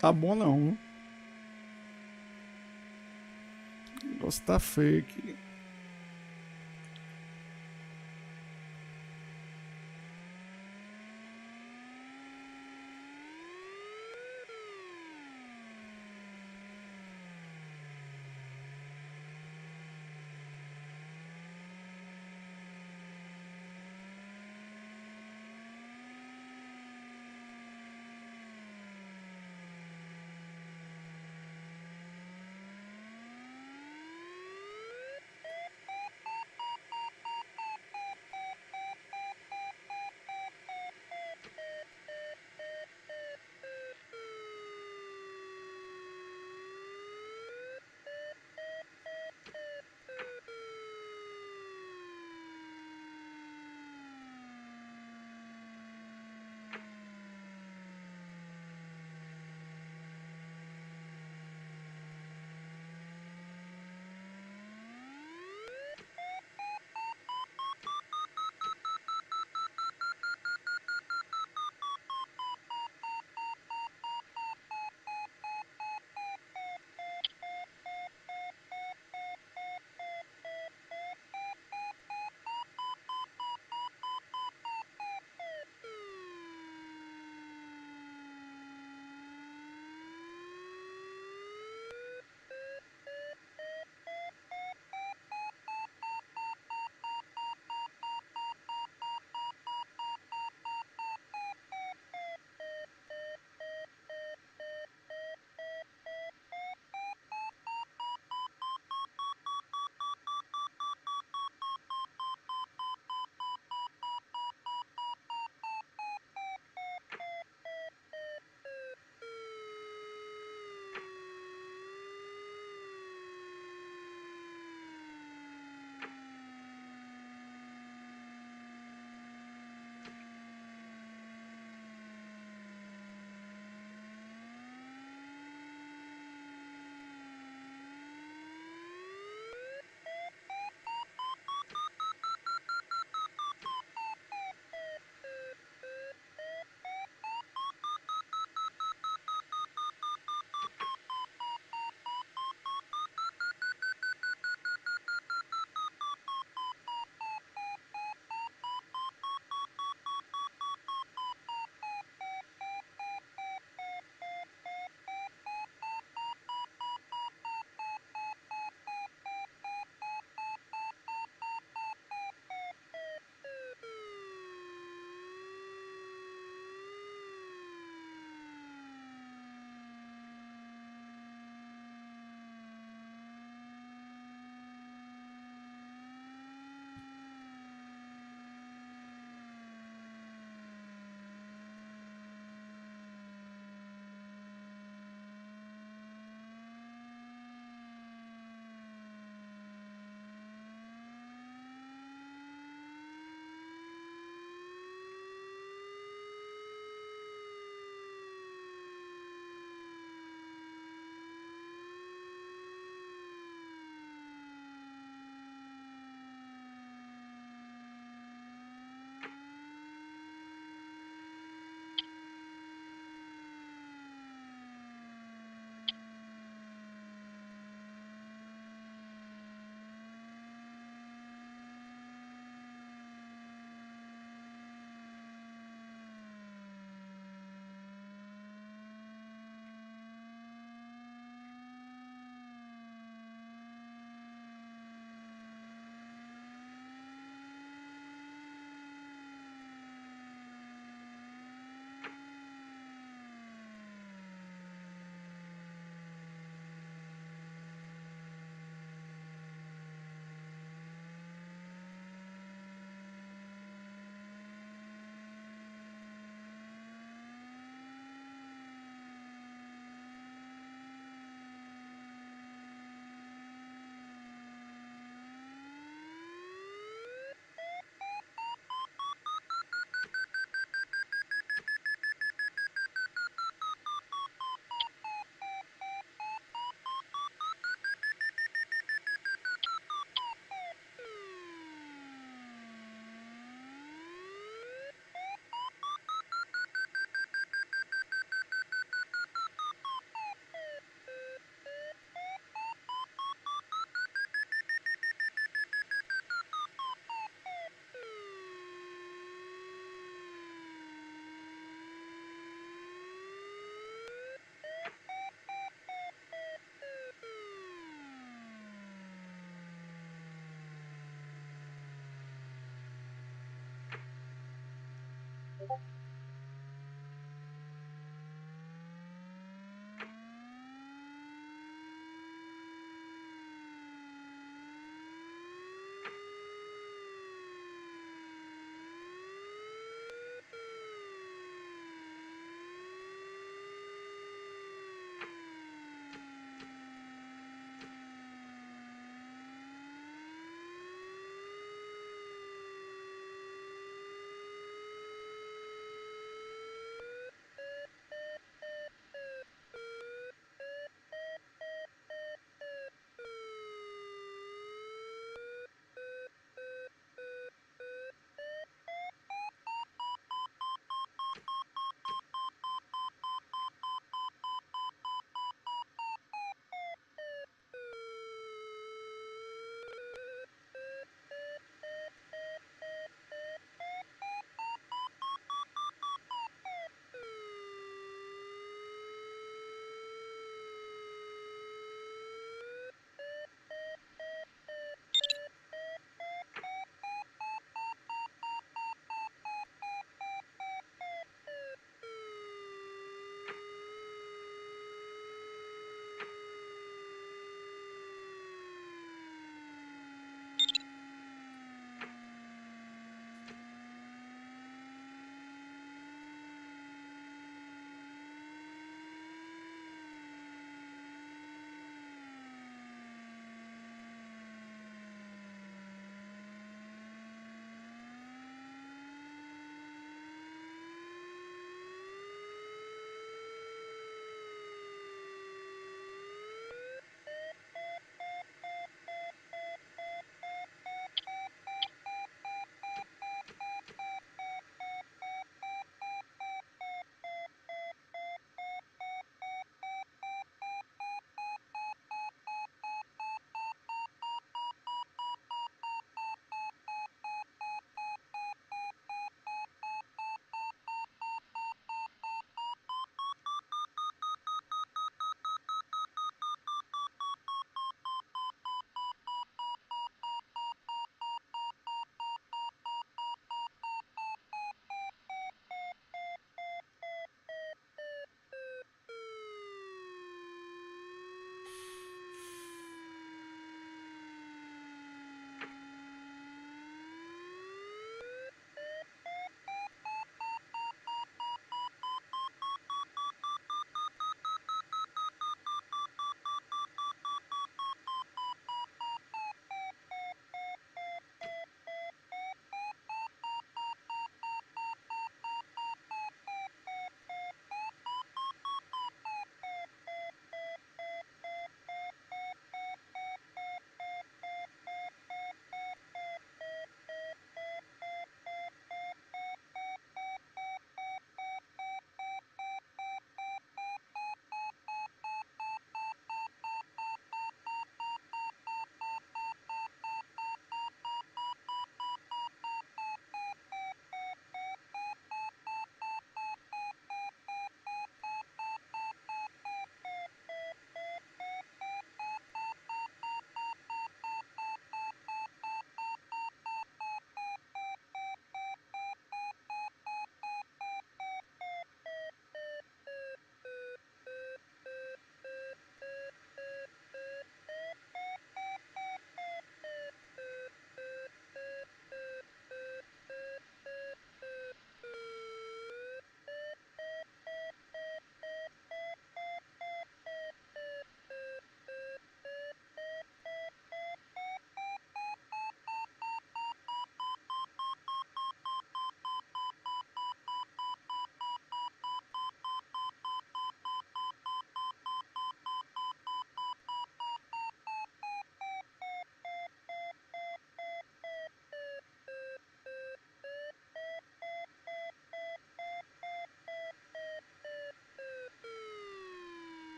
Tá bom não. O negócio tá feio aqui.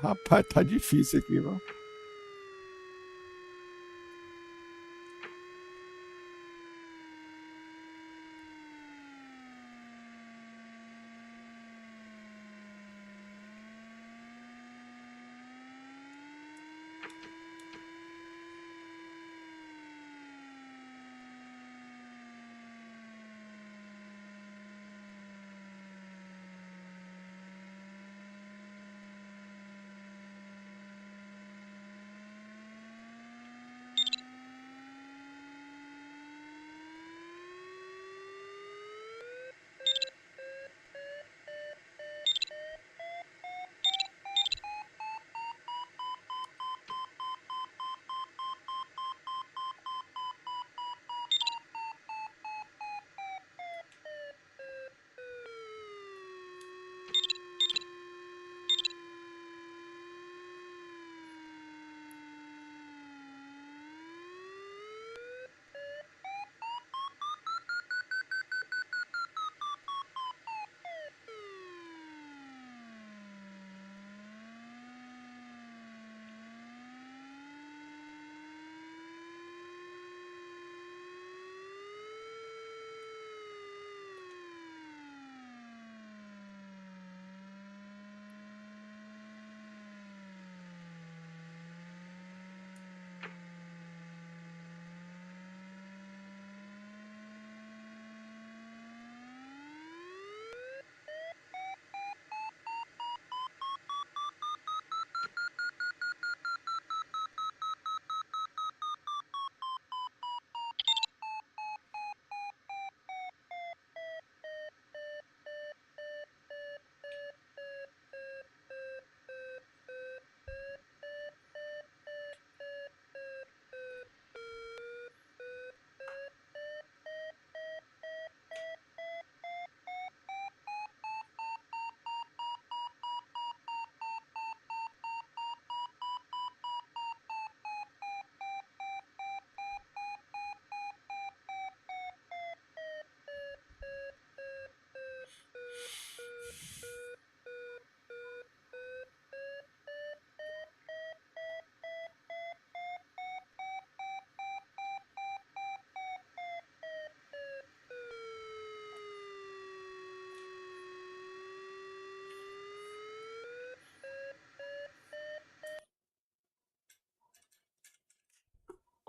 Rapaz, tá difícil aqui, viu?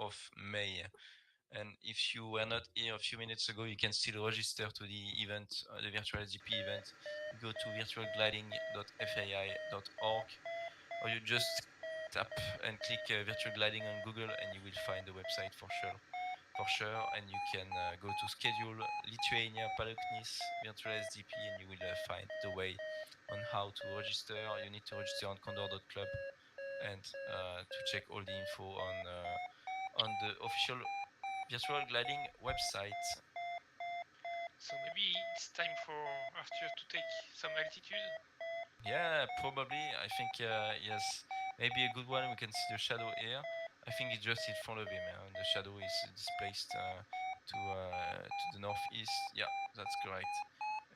Of May. And if you were not here a few minutes ago, you can still register to the event, the virtual SGP event. You go to virtualgliding.fai.org, or you just tap and click virtual gliding on Google, and you will find the website for sure. And you can go to schedule Lithuania Paluknis virtual SGP, and you will find the way on how to register. You need to register on condor.club and to check all the info on the official virtual gliding website. So maybe it's time for Arthur to take some altitude. Yeah, probably. I think yes, maybe a good one. We can see the shadow here. I think it's just in front of him, and the shadow is displaced to the northeast. Yeah, that's correct.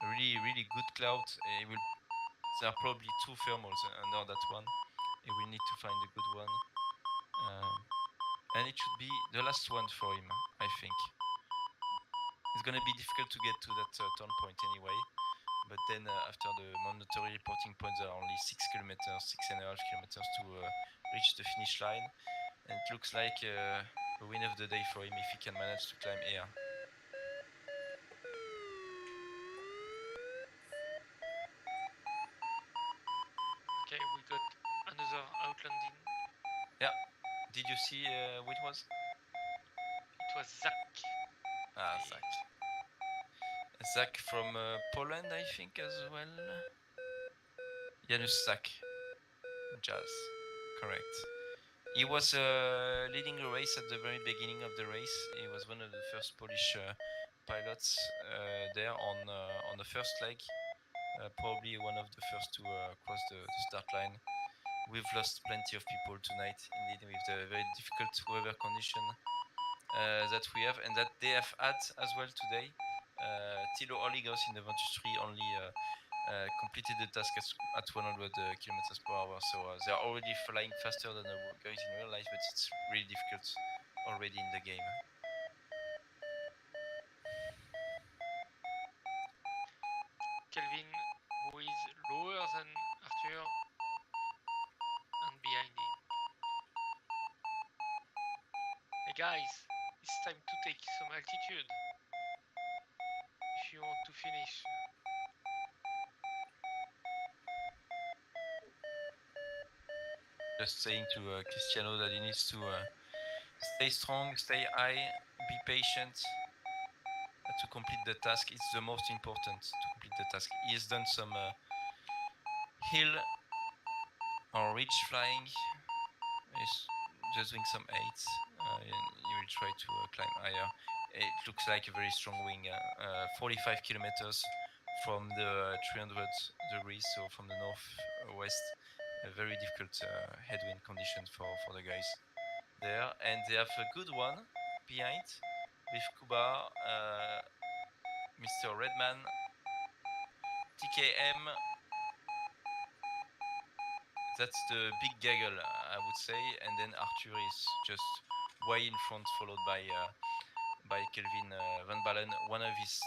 Really good cloud. There are probably two thermals under that one. He will need to find a good one, and it should be the last one for him, I think. It's going to be difficult to get to that turn point anyway. But then after the mandatory reporting points, there are only 6.5 kilometers to reach the finish line. And it looks like a win of the day for him if he can manage to climb here. Okay, we got another outlanding. Yeah. Did you see who it was? It was Zach. Ah, Zach. Zach from Poland, I think, as well. Janusz Zach. Jazz. Correct. He was leading the race at the very beginning of the race. He was one of the first Polish pilots there on the first leg. Probably one of the first to cross the start line. We've lost plenty of people tonight, indeed, with the very difficult weather condition that we have and that they have had as well today. Thilo Oligos in the 23 only completed the task at 100 kilometers per hour. So they are already flying faster than the guys in real life, but it's really difficult already in the game. Kelvin, who is lower than Arthur and behind him. Hey guys, it's time to take some altitude if you want to finish. Just saying to Cristiano that he needs to stay strong, stay high, be patient to complete the task. It's the most important to complete the task. He has done some hill or ridge flying. He's just doing some eights. And he will try to climb higher. It looks like a very strong wing. 45 kilometers from the 300 degrees, so from the northwest. A very difficult headwind conditions for the guys there, and they have a good one behind with Kuba, Mr. Redman, TKM. That's the big gaggle, I would say, and then Arthur is just way in front, followed by Kelvin Van Balen. One of his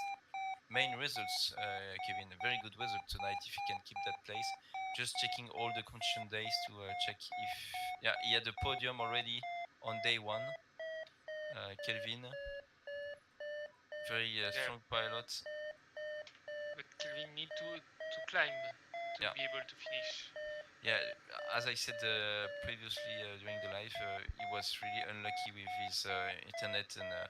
main results, Kevin, a very good result tonight if he can keep that place. Just checking all the condition days to check if he had a podium already on day one. Kelvin, very strong pilot. But Kelvin need to climb to Yeah. be able to finish. Yeah, as I said previously during the live, he was really unlucky with his internet and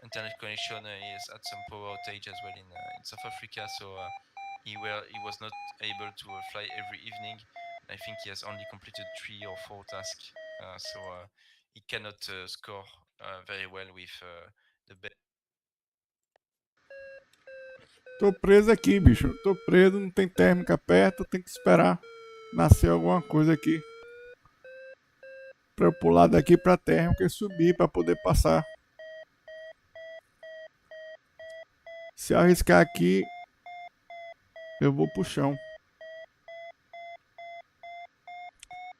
internet connection. He has had some power outage as well in South Africa, so he was not able to fly every evening. And I think he has only completed 3 or 4 tasks, so he cannot score very well with the best. Tô preso aqui, bicho. Tô preso, não tem térmica perto, tem que esperar nascer alguma coisa aqui. Pra eu pular daqui pra térmica e subir pra poder passar. Se eu arriscar aqui, eu vou pro chão.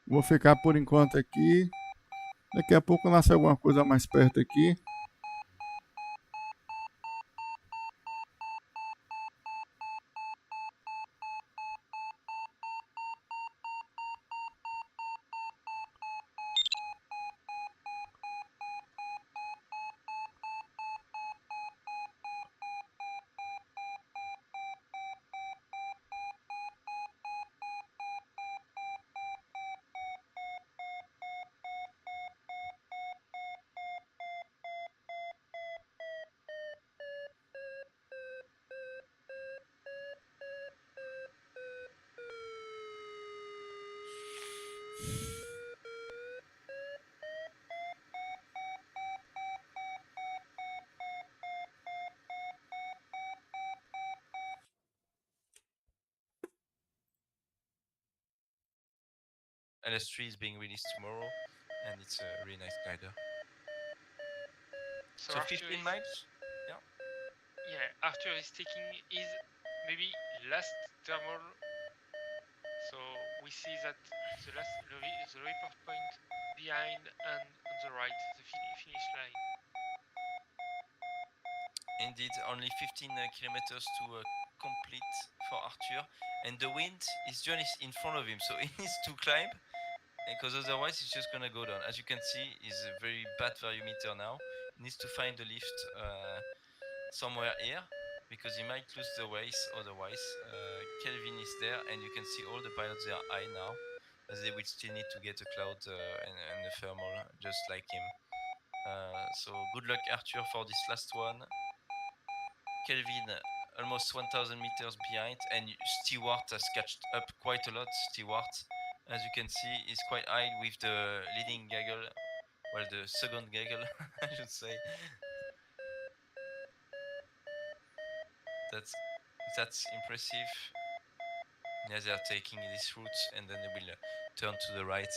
Vou ficar por enquanto aqui. Daqui a pouco nasce alguma coisa mais perto aqui. LS3 is being released tomorrow, and it's a really nice glider. So 15 miles? Yeah. Yeah, Arthur is taking his maybe last thermal. So we see that the report point behind and on the right, the finish line. Indeed, only 15 kilometers to complete for Arthur, and the wind is just in front of him, so he needs to climb, because otherwise he's just gonna go down. As you can see, it's a very bad variometer now. He needs to find the lift somewhere here, because he might lose the race otherwise. Kelvin is there, and you can see all the pilots, they are high now, as they will still need to get a cloud and a thermal, just like him. So good luck, Arthur, for this last one. Kelvin almost 1000 meters behind, and Stewart has catched up quite a lot. Stewart, as you can see, is quite high with the leading gaggle, well, the second gaggle, I should say. That's impressive. Yeah, they are taking this route, and then they will turn to the right.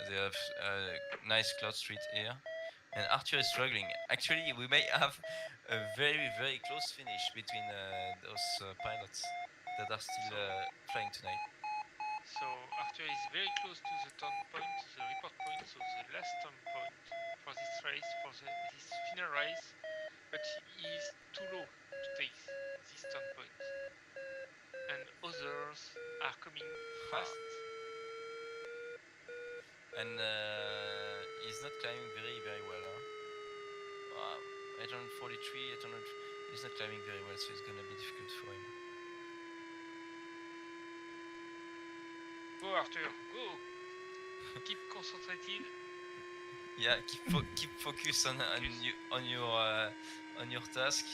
They have a nice cloud street here, and Arthur is struggling. Actually, we may have a very, very close finish between those pilots. that are still So- flying tonight. So Arthur is very close to the turn point, the report point, so the last turn point for this race, for this final race, but he is too low to take this turn point. And others are coming fast. And he's not climbing very well. Huh? 843, 800. He's not climbing very well, so it's gonna be difficult for him. Go Arthur, go! Keep concentrated. Yeah, keep focus on your task,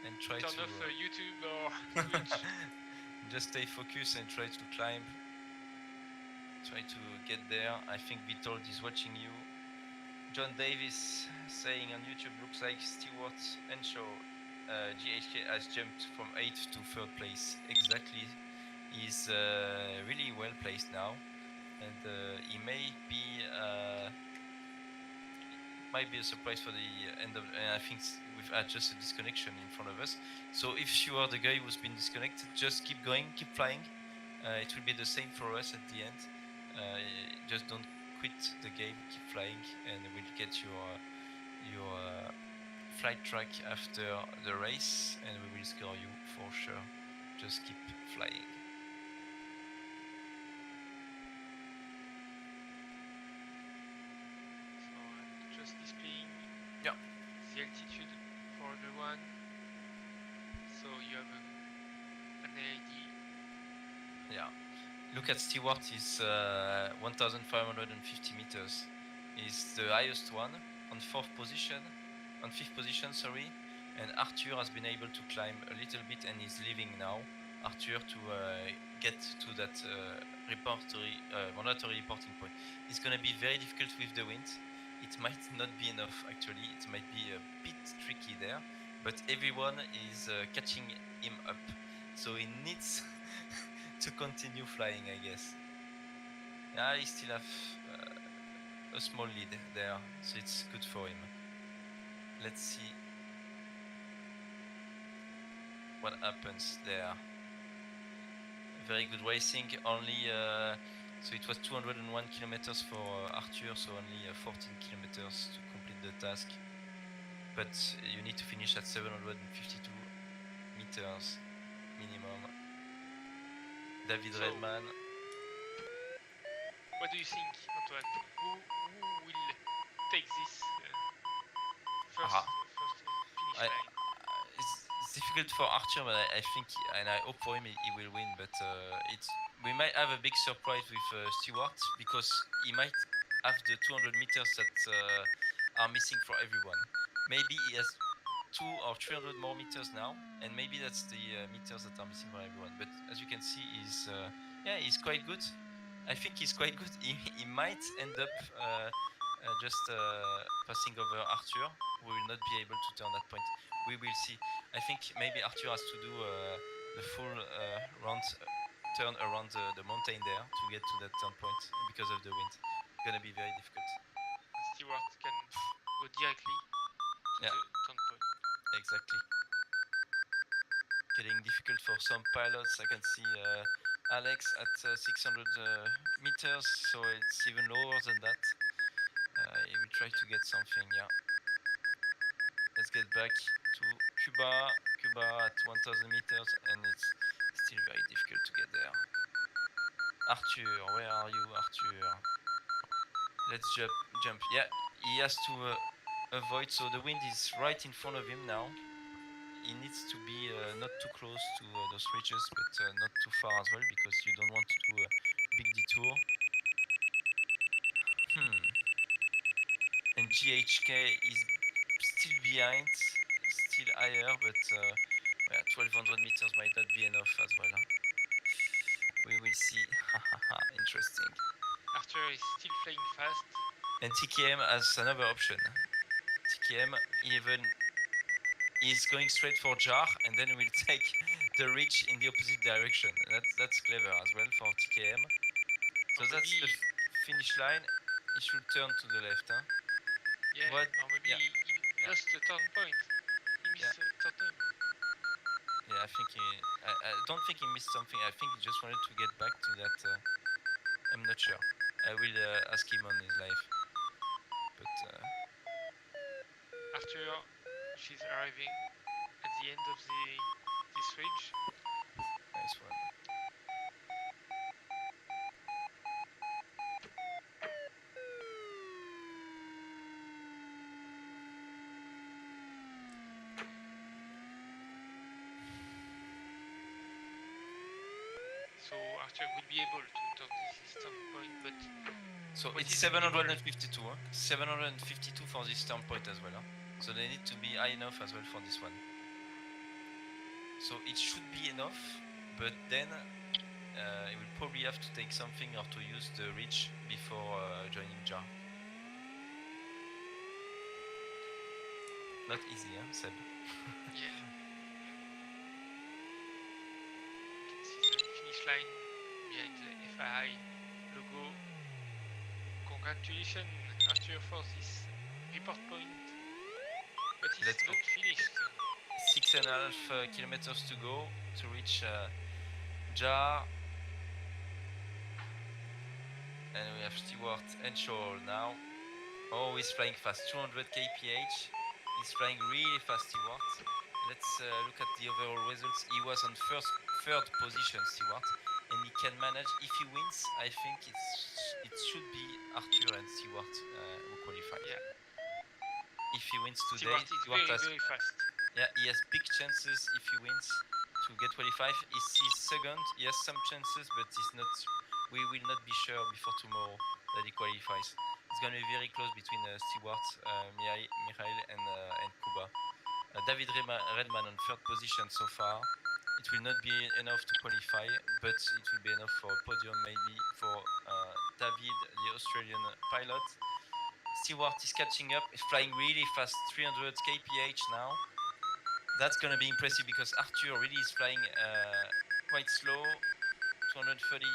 and try Turn to off YouTube or Twitch. just stay focused and try to climb. Try to get there. I think Vitold is watching you. John Davis saying on YouTube, looks like Stewart Henshaw, GHK has jumped from 8th to 3rd place. Exactly. He's really well placed now, and he might be a surprise for the end of. And I think we've had just a disconnection in front of us. So if you are the guy who's been disconnected, just keep going, keep flying. It will be the same for us at the end. Just don't quit the game, keep flying, and we'll get your flight track after the race, and we will score you for sure. Just keep flying. So I'm just displaying Yeah. the altitude for everyone. So you have an idea. Yeah. Look at Stewart, is 1,550 meters. Is the highest one on fifth position, sorry. And Arthur has been able to climb a little bit and is leaving now. Arthur to get to that mandatory reporting point. It's going to be very difficult with the wind. It might not be enough actually. It might be a bit tricky there, but everyone is catching him up. So he needs to continue flying, I guess. Yeah, he still have a small lead there, so it's good for him. Let's see what happens there. Very good racing. Only so it was 201 kilometers for Arthur, so only 14 kilometers to complete the task. But you need to finish at 752 meters minimum. David So- Redman. What do you think, Antoine? Who will take this first finish I, line? it's difficult for Archer, but I think, and I hope for him he will win. But we might have a big surprise with Stewart, because he might have the 200 meters that are missing for everyone. Maybe he has 200 or 300 more meters now, and maybe that's the meters that are missing for everyone. But as you can see, he's quite good. I think he's quite good. He might end up just passing over Arthur, who will not be able to turn that point. We will see. I think maybe Arthur has to do the full turn around the mountain there to get to that turn point because of the wind. It's gonna be very difficult. Stewart can go directly to Yeah. the turn point. Exactly. Getting difficult for some pilots. I can see Alex at 600 meters, so it's even lower than that. He will try to get something, yeah. Let's get back to Cuba. Cuba at 1000 meters, and it's still very difficult to get there. Arthur, where are you, Arthur? Let's jump. Yeah, he has to avoid, so the wind is right in front of him now. He needs to be not too close to those ridges, but not too far as well, because you don't want to do a big detour. And GHK is still behind, still higher, but 1200 meters might not be enough as well. We will see. Interesting. Arthur is still flying fast. And TKM has another option. TKM even is going straight for Jar, and then will take the ridge in the opposite direction. That's clever as well for TKM. So Or that's the maybe- finish line. He should turn to the left, huh? Yeah, What? or maybe Yeah. he lost the turn point. He missed the turn. Yeah, I think I don't think he missed something. I think he just wanted to get back to that. I'm not sure. I will ask him on his live. But Arthur, she's arriving at the end of this ridge. nice one. So Arthur will be able to turn this eastern point, but So what it's is minimal? 752, huh? 752 for this turn point as well. Huh? So they need to be high enough as well for this one. So it should be enough, but then he will probably have to take something or to use the reach before joining Jar. Not easy, huh, Seb? Yeah. You can see the finish line behind the FAI logo. Congratulations, Arthur, for this report point. But it's Let's go. not finished. 6.5 kilometers to go to reach Jar. And we have Stewart and Shaw now. Oh, he's flying fast, 200 kph. He's flying really fast, Stewart. Let's look at the overall results. He was on third position, Stewart, and he can manage. If he wins, I think it should be Arthur and Stewart who qualify. Yeah. If he wins today, Stewart is Stewart has, very fast. yeah, he has big chances if he wins to get qualified. He's second. He has some chances, but he's not. We will not be sure before tomorrow that he qualifies. It's going to be very close between Stewart, Mikhail, and Kuba. David Redman on third position so far. It will not be enough to qualify, but it will be enough for a podium maybe for David, the Australian pilot. Stewart is catching up, he's flying really fast, 300 kph now. That's going to be impressive because Arthur really is flying quite slow, 230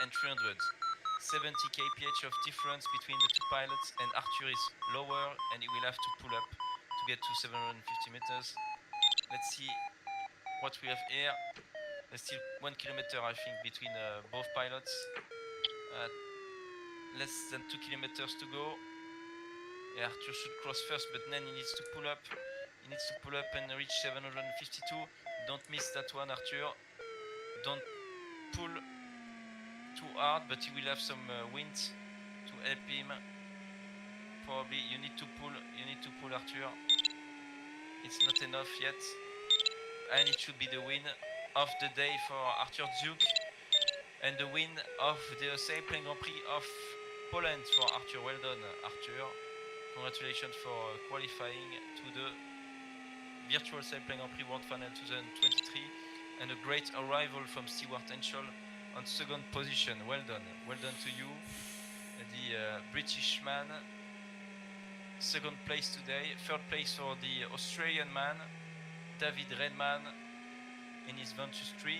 and 300. 70 kph of difference between the two pilots, and Arthur is lower and he will have to pull up to get to 750 meters. Let's see what we have here. There's still 1 kilometer, I think, between both pilots. Less than 2 kilometers to go. Yeah, Arthur should cross first, but then he needs to pull up. He needs to pull up and reach 752. Don't miss that one, Arthur. Don't pull too hard, but he will have some wind to help him. Probably you need to pull, Arthur. It's not enough yet, and it should be the win of the day for Arthur Duke, and the win of the Sailplane Grand Prix of Poland for Arthur. Well done, Arthur. Congratulations for qualifying to the Virtual Sailplane Grand Prix World Final 2023, and a great arrival from Stewart Henschel on second position. Well done to you, the British man. Second place today. Third place for the Australian man, David Redman, in his Ventus 3.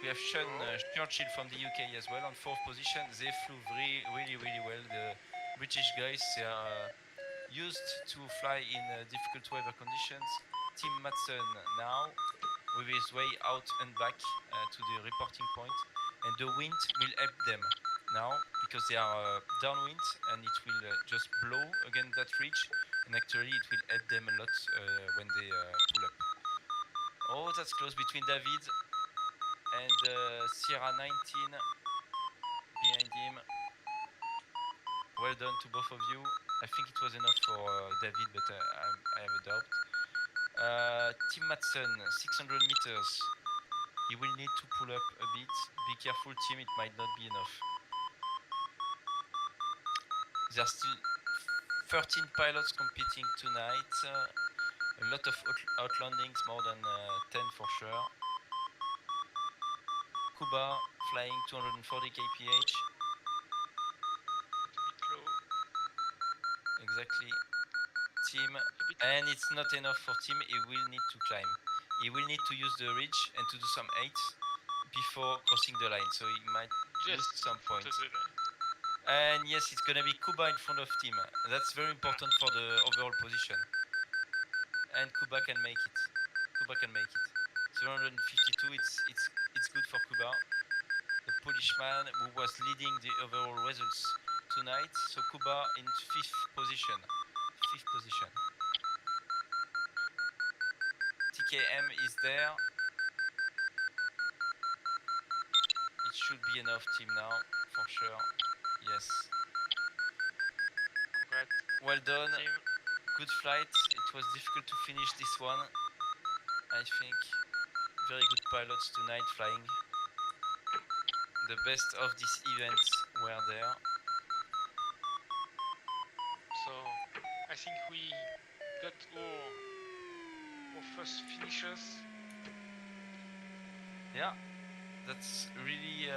We have Sean Churchill from the UK as well on fourth position. They flew really well. The British guys, they are used to fly in difficult weather conditions. Tim Madsen now with his way out and back to the reporting point, and the wind will help them now because they are downwind, and it will just blow against that ridge, and actually it will help them a lot when they pull up. Oh, that's close between David and Sierra 19 behind him. Well done to both of you. I think it was enough for David, but I have a doubt. Tim Madsen, 600 meters. He will need to pull up a bit. Be careful, Tim, it might not be enough. There are still 13 pilots competing tonight. A lot of outlandings, more than 10 for sure. Kuba flying 240 kph. A bit low. Exactly. Tim, and it's not enough for Tim. He will need to climb. He will need to use the ridge and to do some eights before crossing the line, so he might lose some points. And yes, it's gonna be Kuba in front of Tim. That's very important for the overall position. and Kuba can make it. 752. It's good for Kuba. The Polishman who was leading the overall results tonight. So Kuba in fifth position. TKM is there. It should be enough team now, for sure. Yes. Congrats, Well done. team. Good flight. It was difficult to finish this one, I think. Very good pilots tonight flying. The best of this event were there. So I think we got our first finishers. Yeah, that's really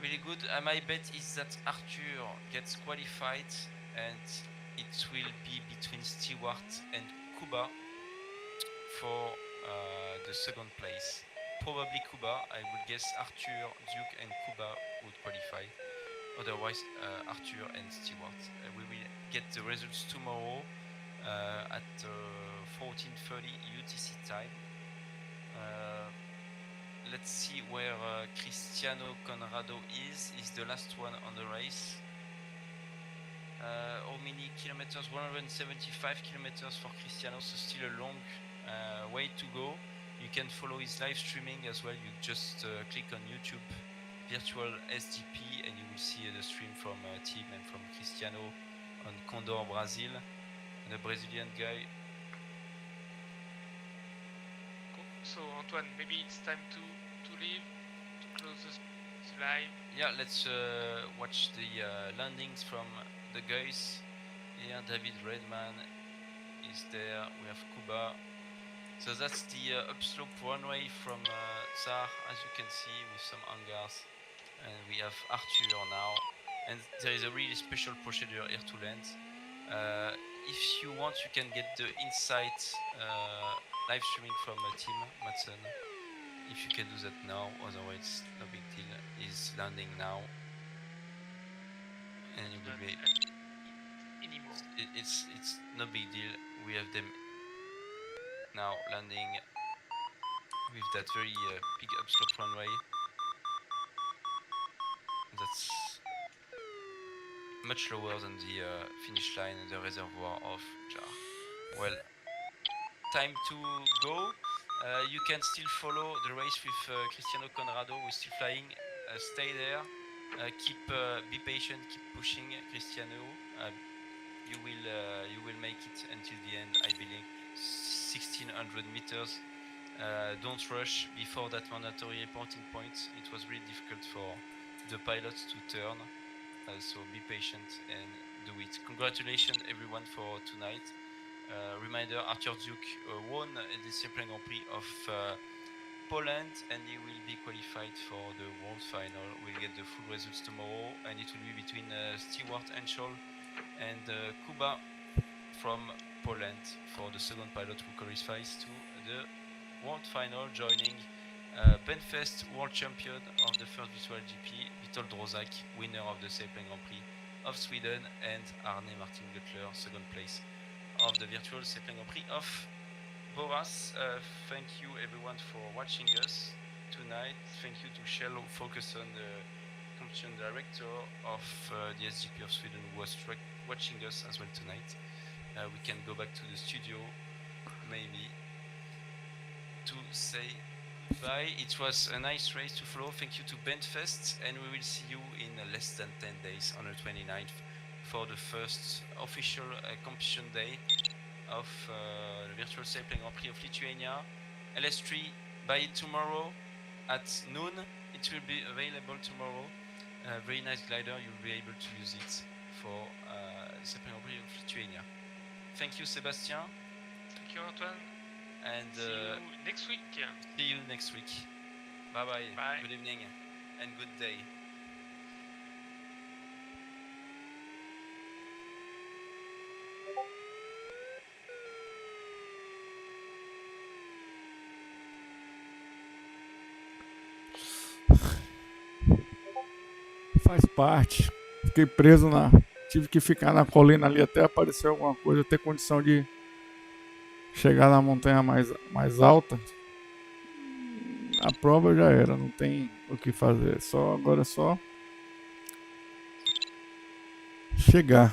really good. My bet is that Arthur gets qualified and it will be between Stewart and Kuba for the second place. Probably Kuba. I would guess Arthur, Duke and Kuba would qualify. Otherwise, Arthur and Stewart. We will get the results tomorrow at 14:30 UTC time. Let's see where Cristiano Conrado is. He's the last one on the race. How many kilometers? 175 kilometers for Cristiano, so still a long way to go. You can follow his live streaming as well. You just click on YouTube Virtual SGP and you will see the stream from Tim and from Cristiano on Condor Brazil. And the Brazilian guy. So Antoine, maybe it's time to leave, to close the live. Yeah, let's watch the landings from the guys. Here, David Redman is there. We have Kuba. So that's the upslope runway from Tsar, as you can see, with some hangars. And we have Arthur now. And there is a really special procedure here to land. If you want, you can get the inside live streaming from Tim Madsen. If you can do that now, otherwise no big deal. He's landing now. And you will be anymore. It's no big deal. We have them now landing with that very big upslope runway. That's much lower than the finish line and the reservoir of Jar. Well, time to go. You can still follow the race with Cristiano Conrado. We're still flying. Stay there. Be patient. Keep pushing, Cristiano. You will make it until the end. I believe 1600 meters. Don't rush before that mandatory reporting point. It was really difficult for the pilots to turn. So be patient and do it. Congratulations everyone for tonight. Reminder, Arthur Duke won the Simple Grand Prix of Poland and he will be qualified for the World Final. We'll get the full results tomorrow and it will be between Stewart Henschel and Kuba from Poland for the second pilot who qualifies to the World Final, joining Benfest World Champion of the first Virtual GP, Witold Rozak, winner of the Simple Grand Prix of Sweden, and Arne Martin Guttler, second place of the Virtual Simple Grand Prix of Boras. Thank you everyone for watching us tonight. Thank you to Shell Folkesson, the competition director of the SGP of Sweden, who was watching us as well tonight. We can go back to the studio maybe to say goodbye. It was a nice race to follow. Thank you to Benfest, and we will see you in less than 10 days on the 29th for the first official competition day of the Virtual Simple Grand Prix of Lithuania. LS3 by tomorrow at noon. It will be available tomorrow. Very nice glider. You'll be able to use it for Simple Grand Prix of Lithuania. Thank you, Sébastien. Thank you, Antoine. And see you next week. See you next week. Bye-bye. Bye. Good evening and good day. Faz parte. Fiquei preso na... Tive que ficar na colina ali até aparecer alguma coisa, ter condição de chegar na montanha mais alta, a prova já era, não tem o que fazer. Agora é só chegar.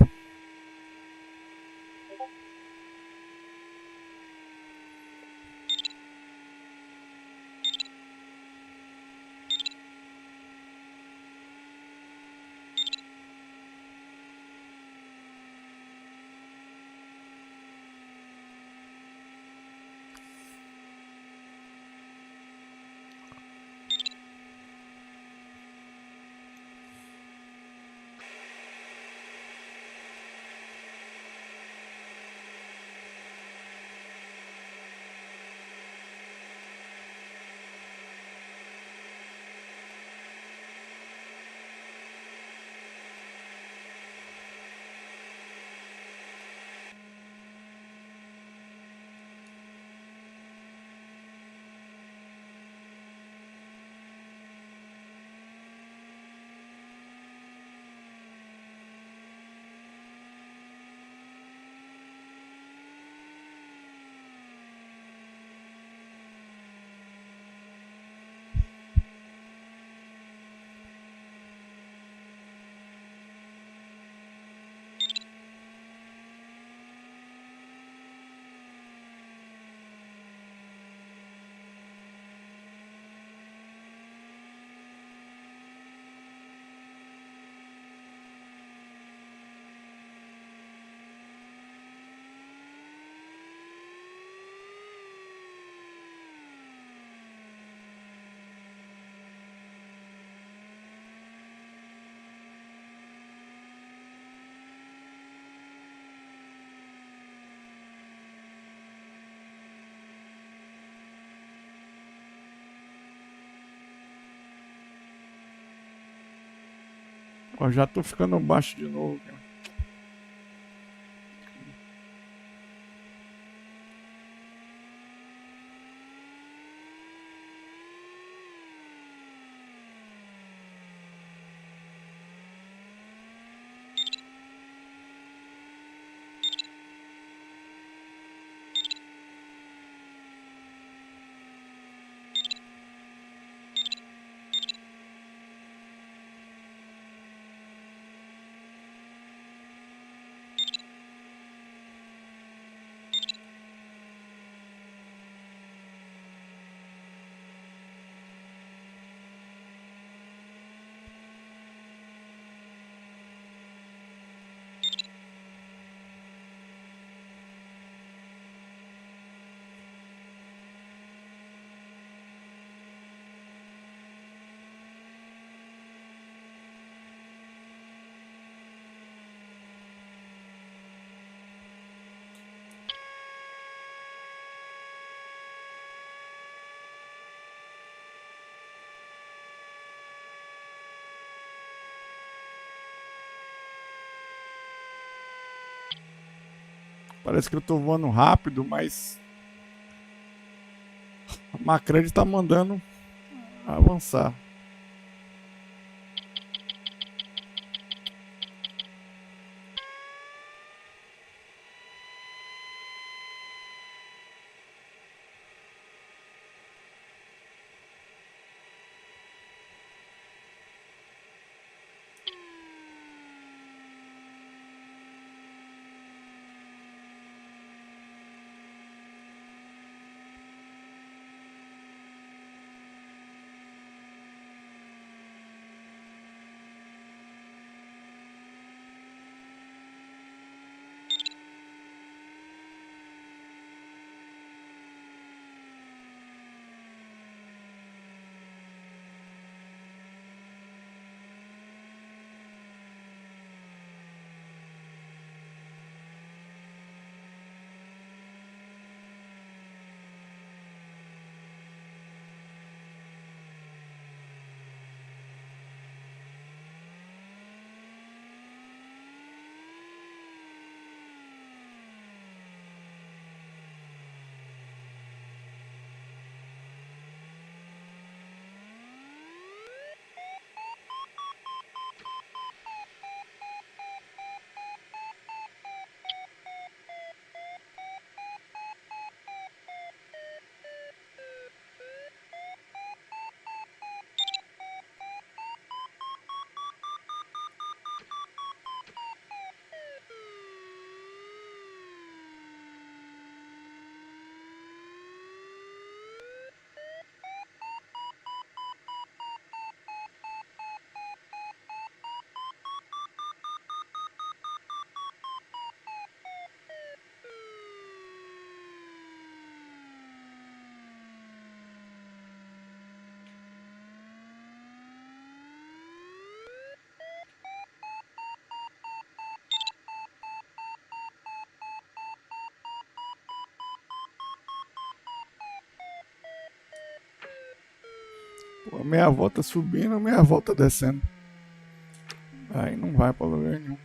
Ó, já tô ficando baixo de novo, cara. Parece que eu tô voando rápido, mas a Macred tá mandando avançar. Pô, meia volta subindo, meia volta descendo. Aí não vai pra lugar nenhum.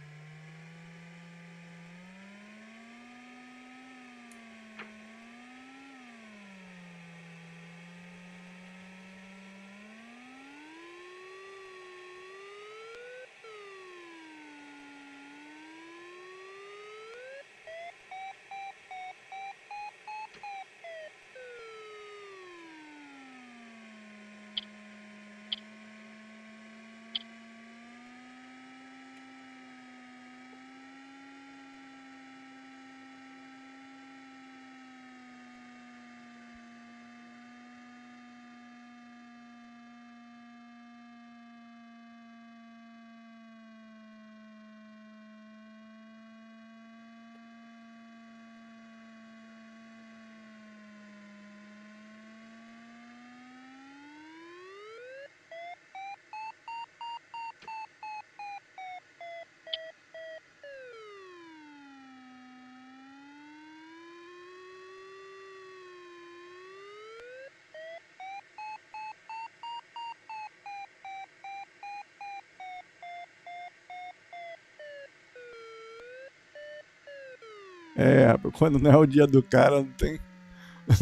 É, quando não é o dia do cara, não tem,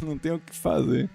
não tem o que fazer.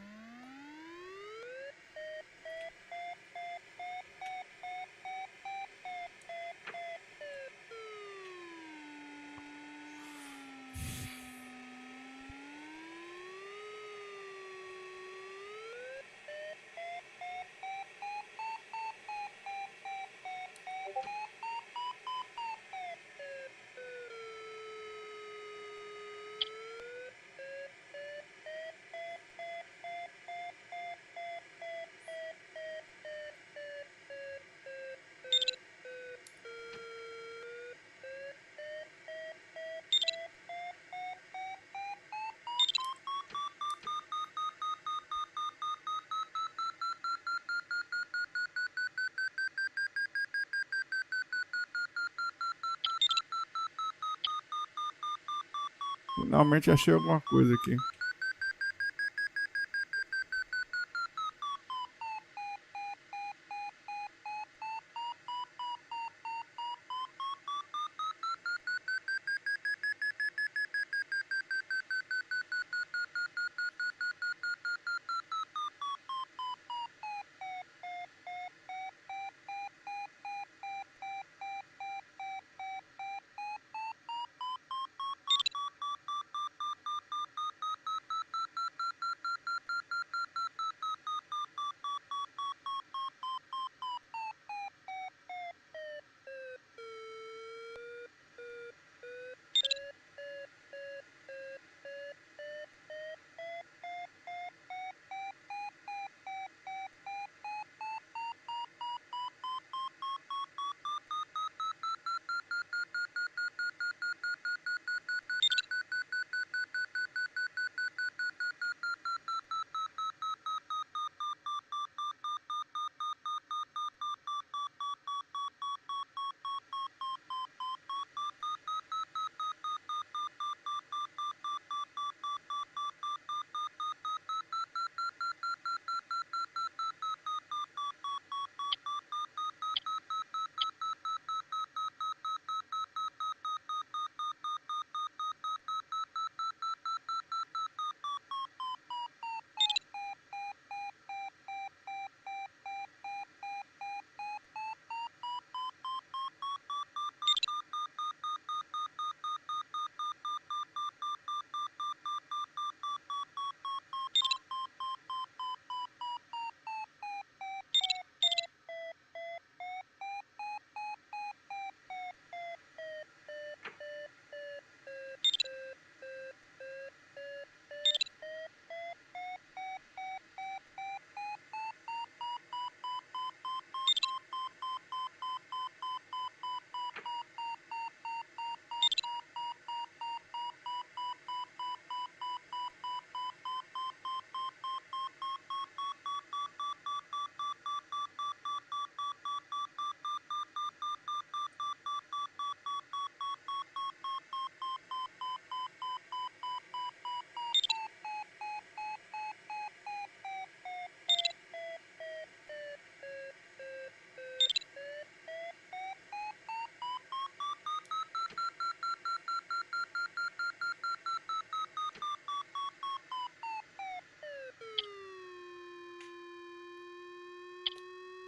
Finalmente achei alguma coisa aqui.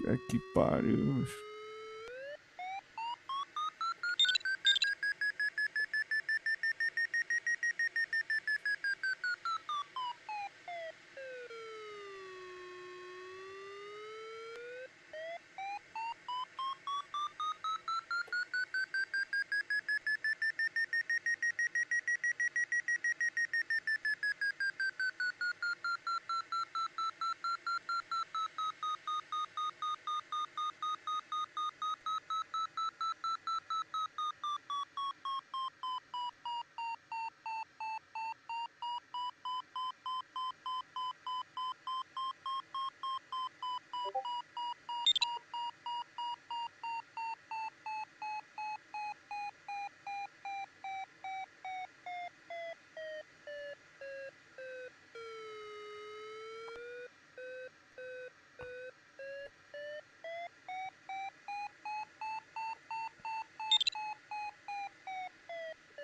É que pariu.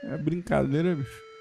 É brincadeira, bicho.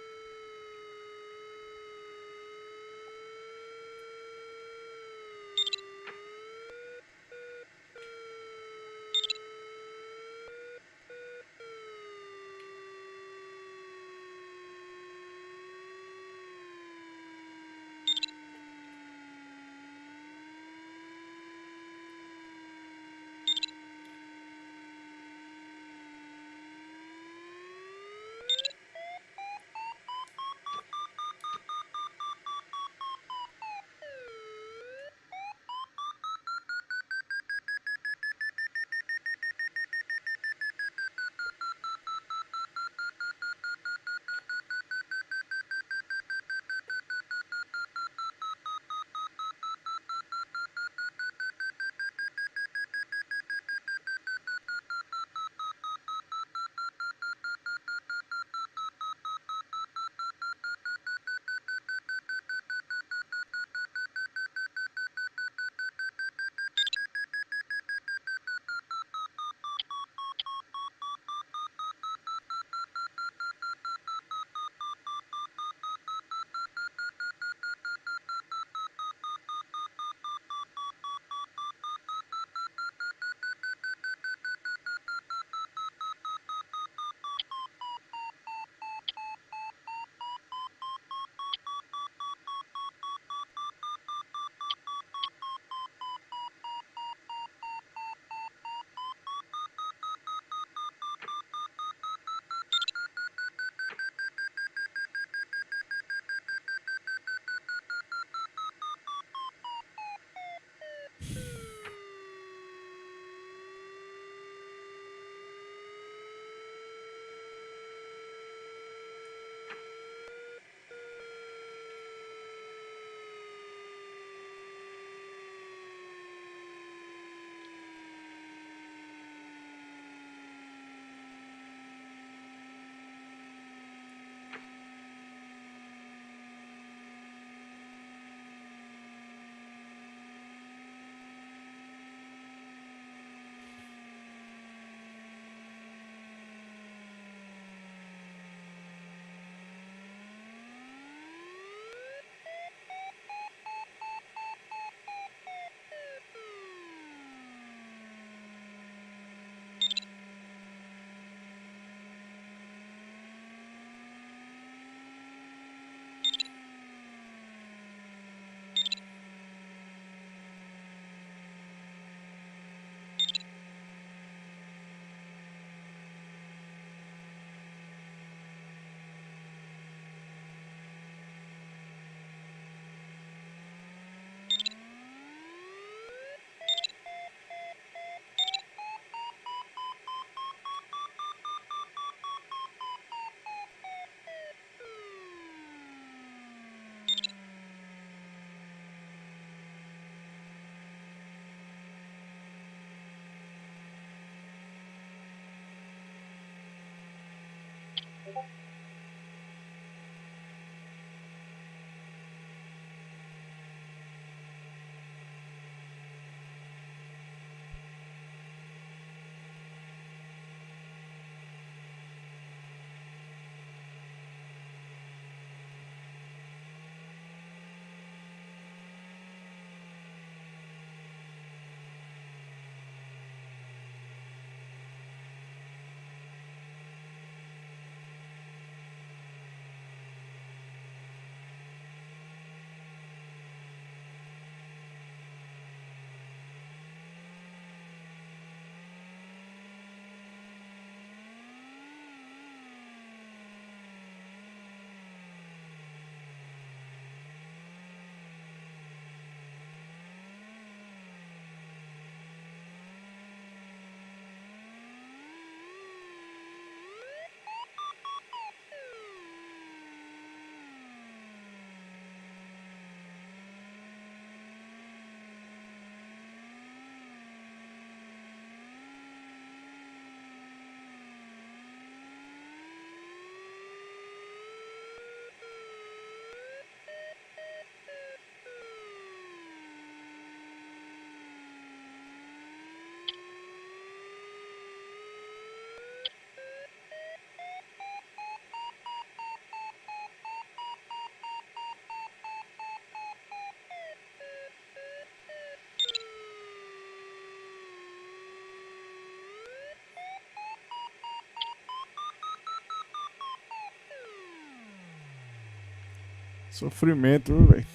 Sofrimento, viu, velho?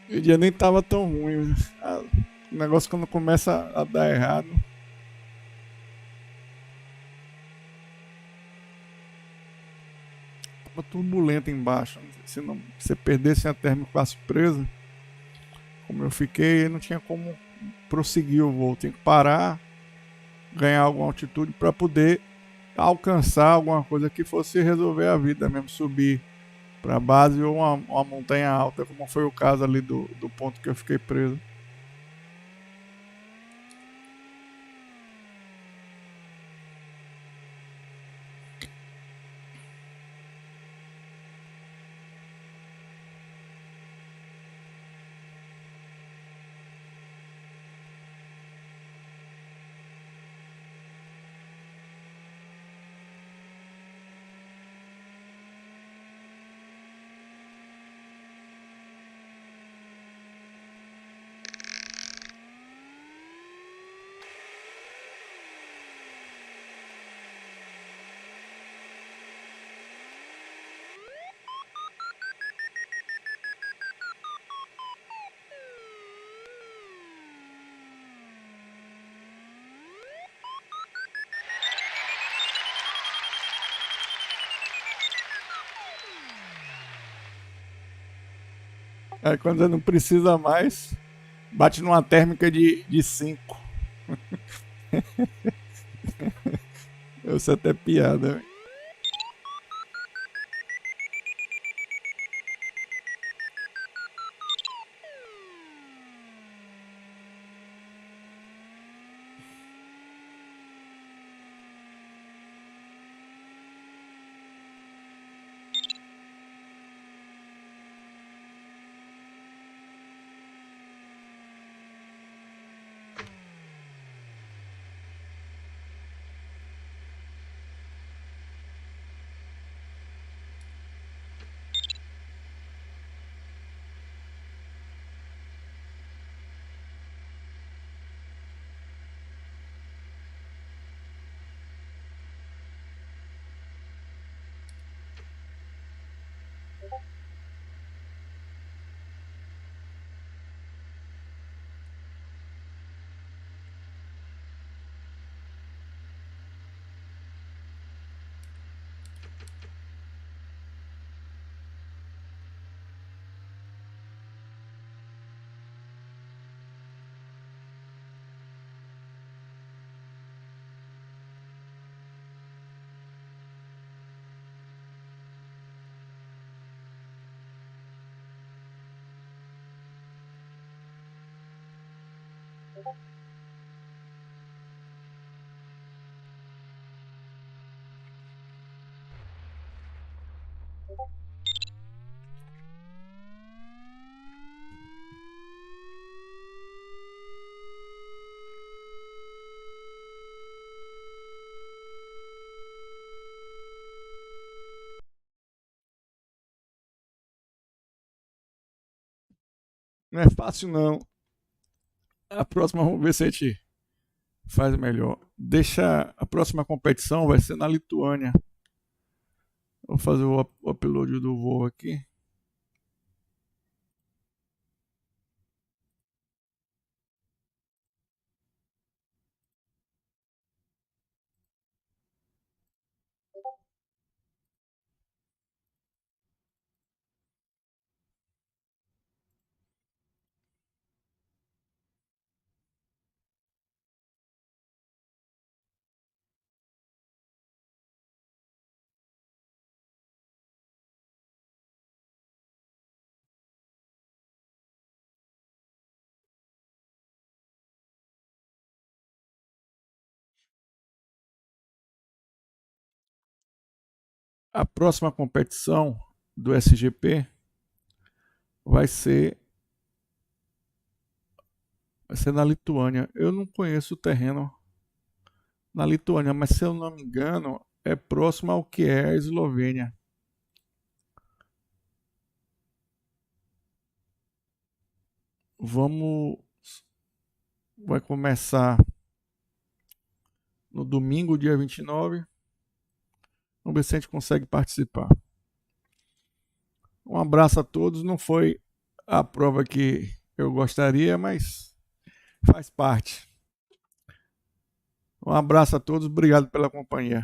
O dia nem tava tão ruim. O negócio quando começa a dar errado. Tava turbulento embaixo. Se não, se perdesse a térmica quase presa, como eu fiquei, não tinha como prosseguir o voo. Tem que parar, ganhar alguma altitude para poder alcançar alguma coisa que fosse resolver a vida mesmo, subir para a base ou uma montanha alta, como foi o caso ali do ponto que eu fiquei preso. Aí quando não precisa mais, bate numa térmica de 5. Isso é até piada, véio. Não é fácil não. A próxima vamos ver se a gente faz melhor. Deixa a próxima competição vai ser na Lituânia. Vou fazer o upload do voo aqui. A próxima competição do SGP vai ser na Lituânia. Eu não conheço o terreno na Lituânia, mas se eu não me engano, é próximo ao que é a Eslovênia. Vamos. Vai começar no domingo, dia 29. Vamos ver se a gente consegue participar. Um abraço a todos. Não foi a prova que eu gostaria, mas faz parte. Um abraço a todos. Obrigado pela companhia.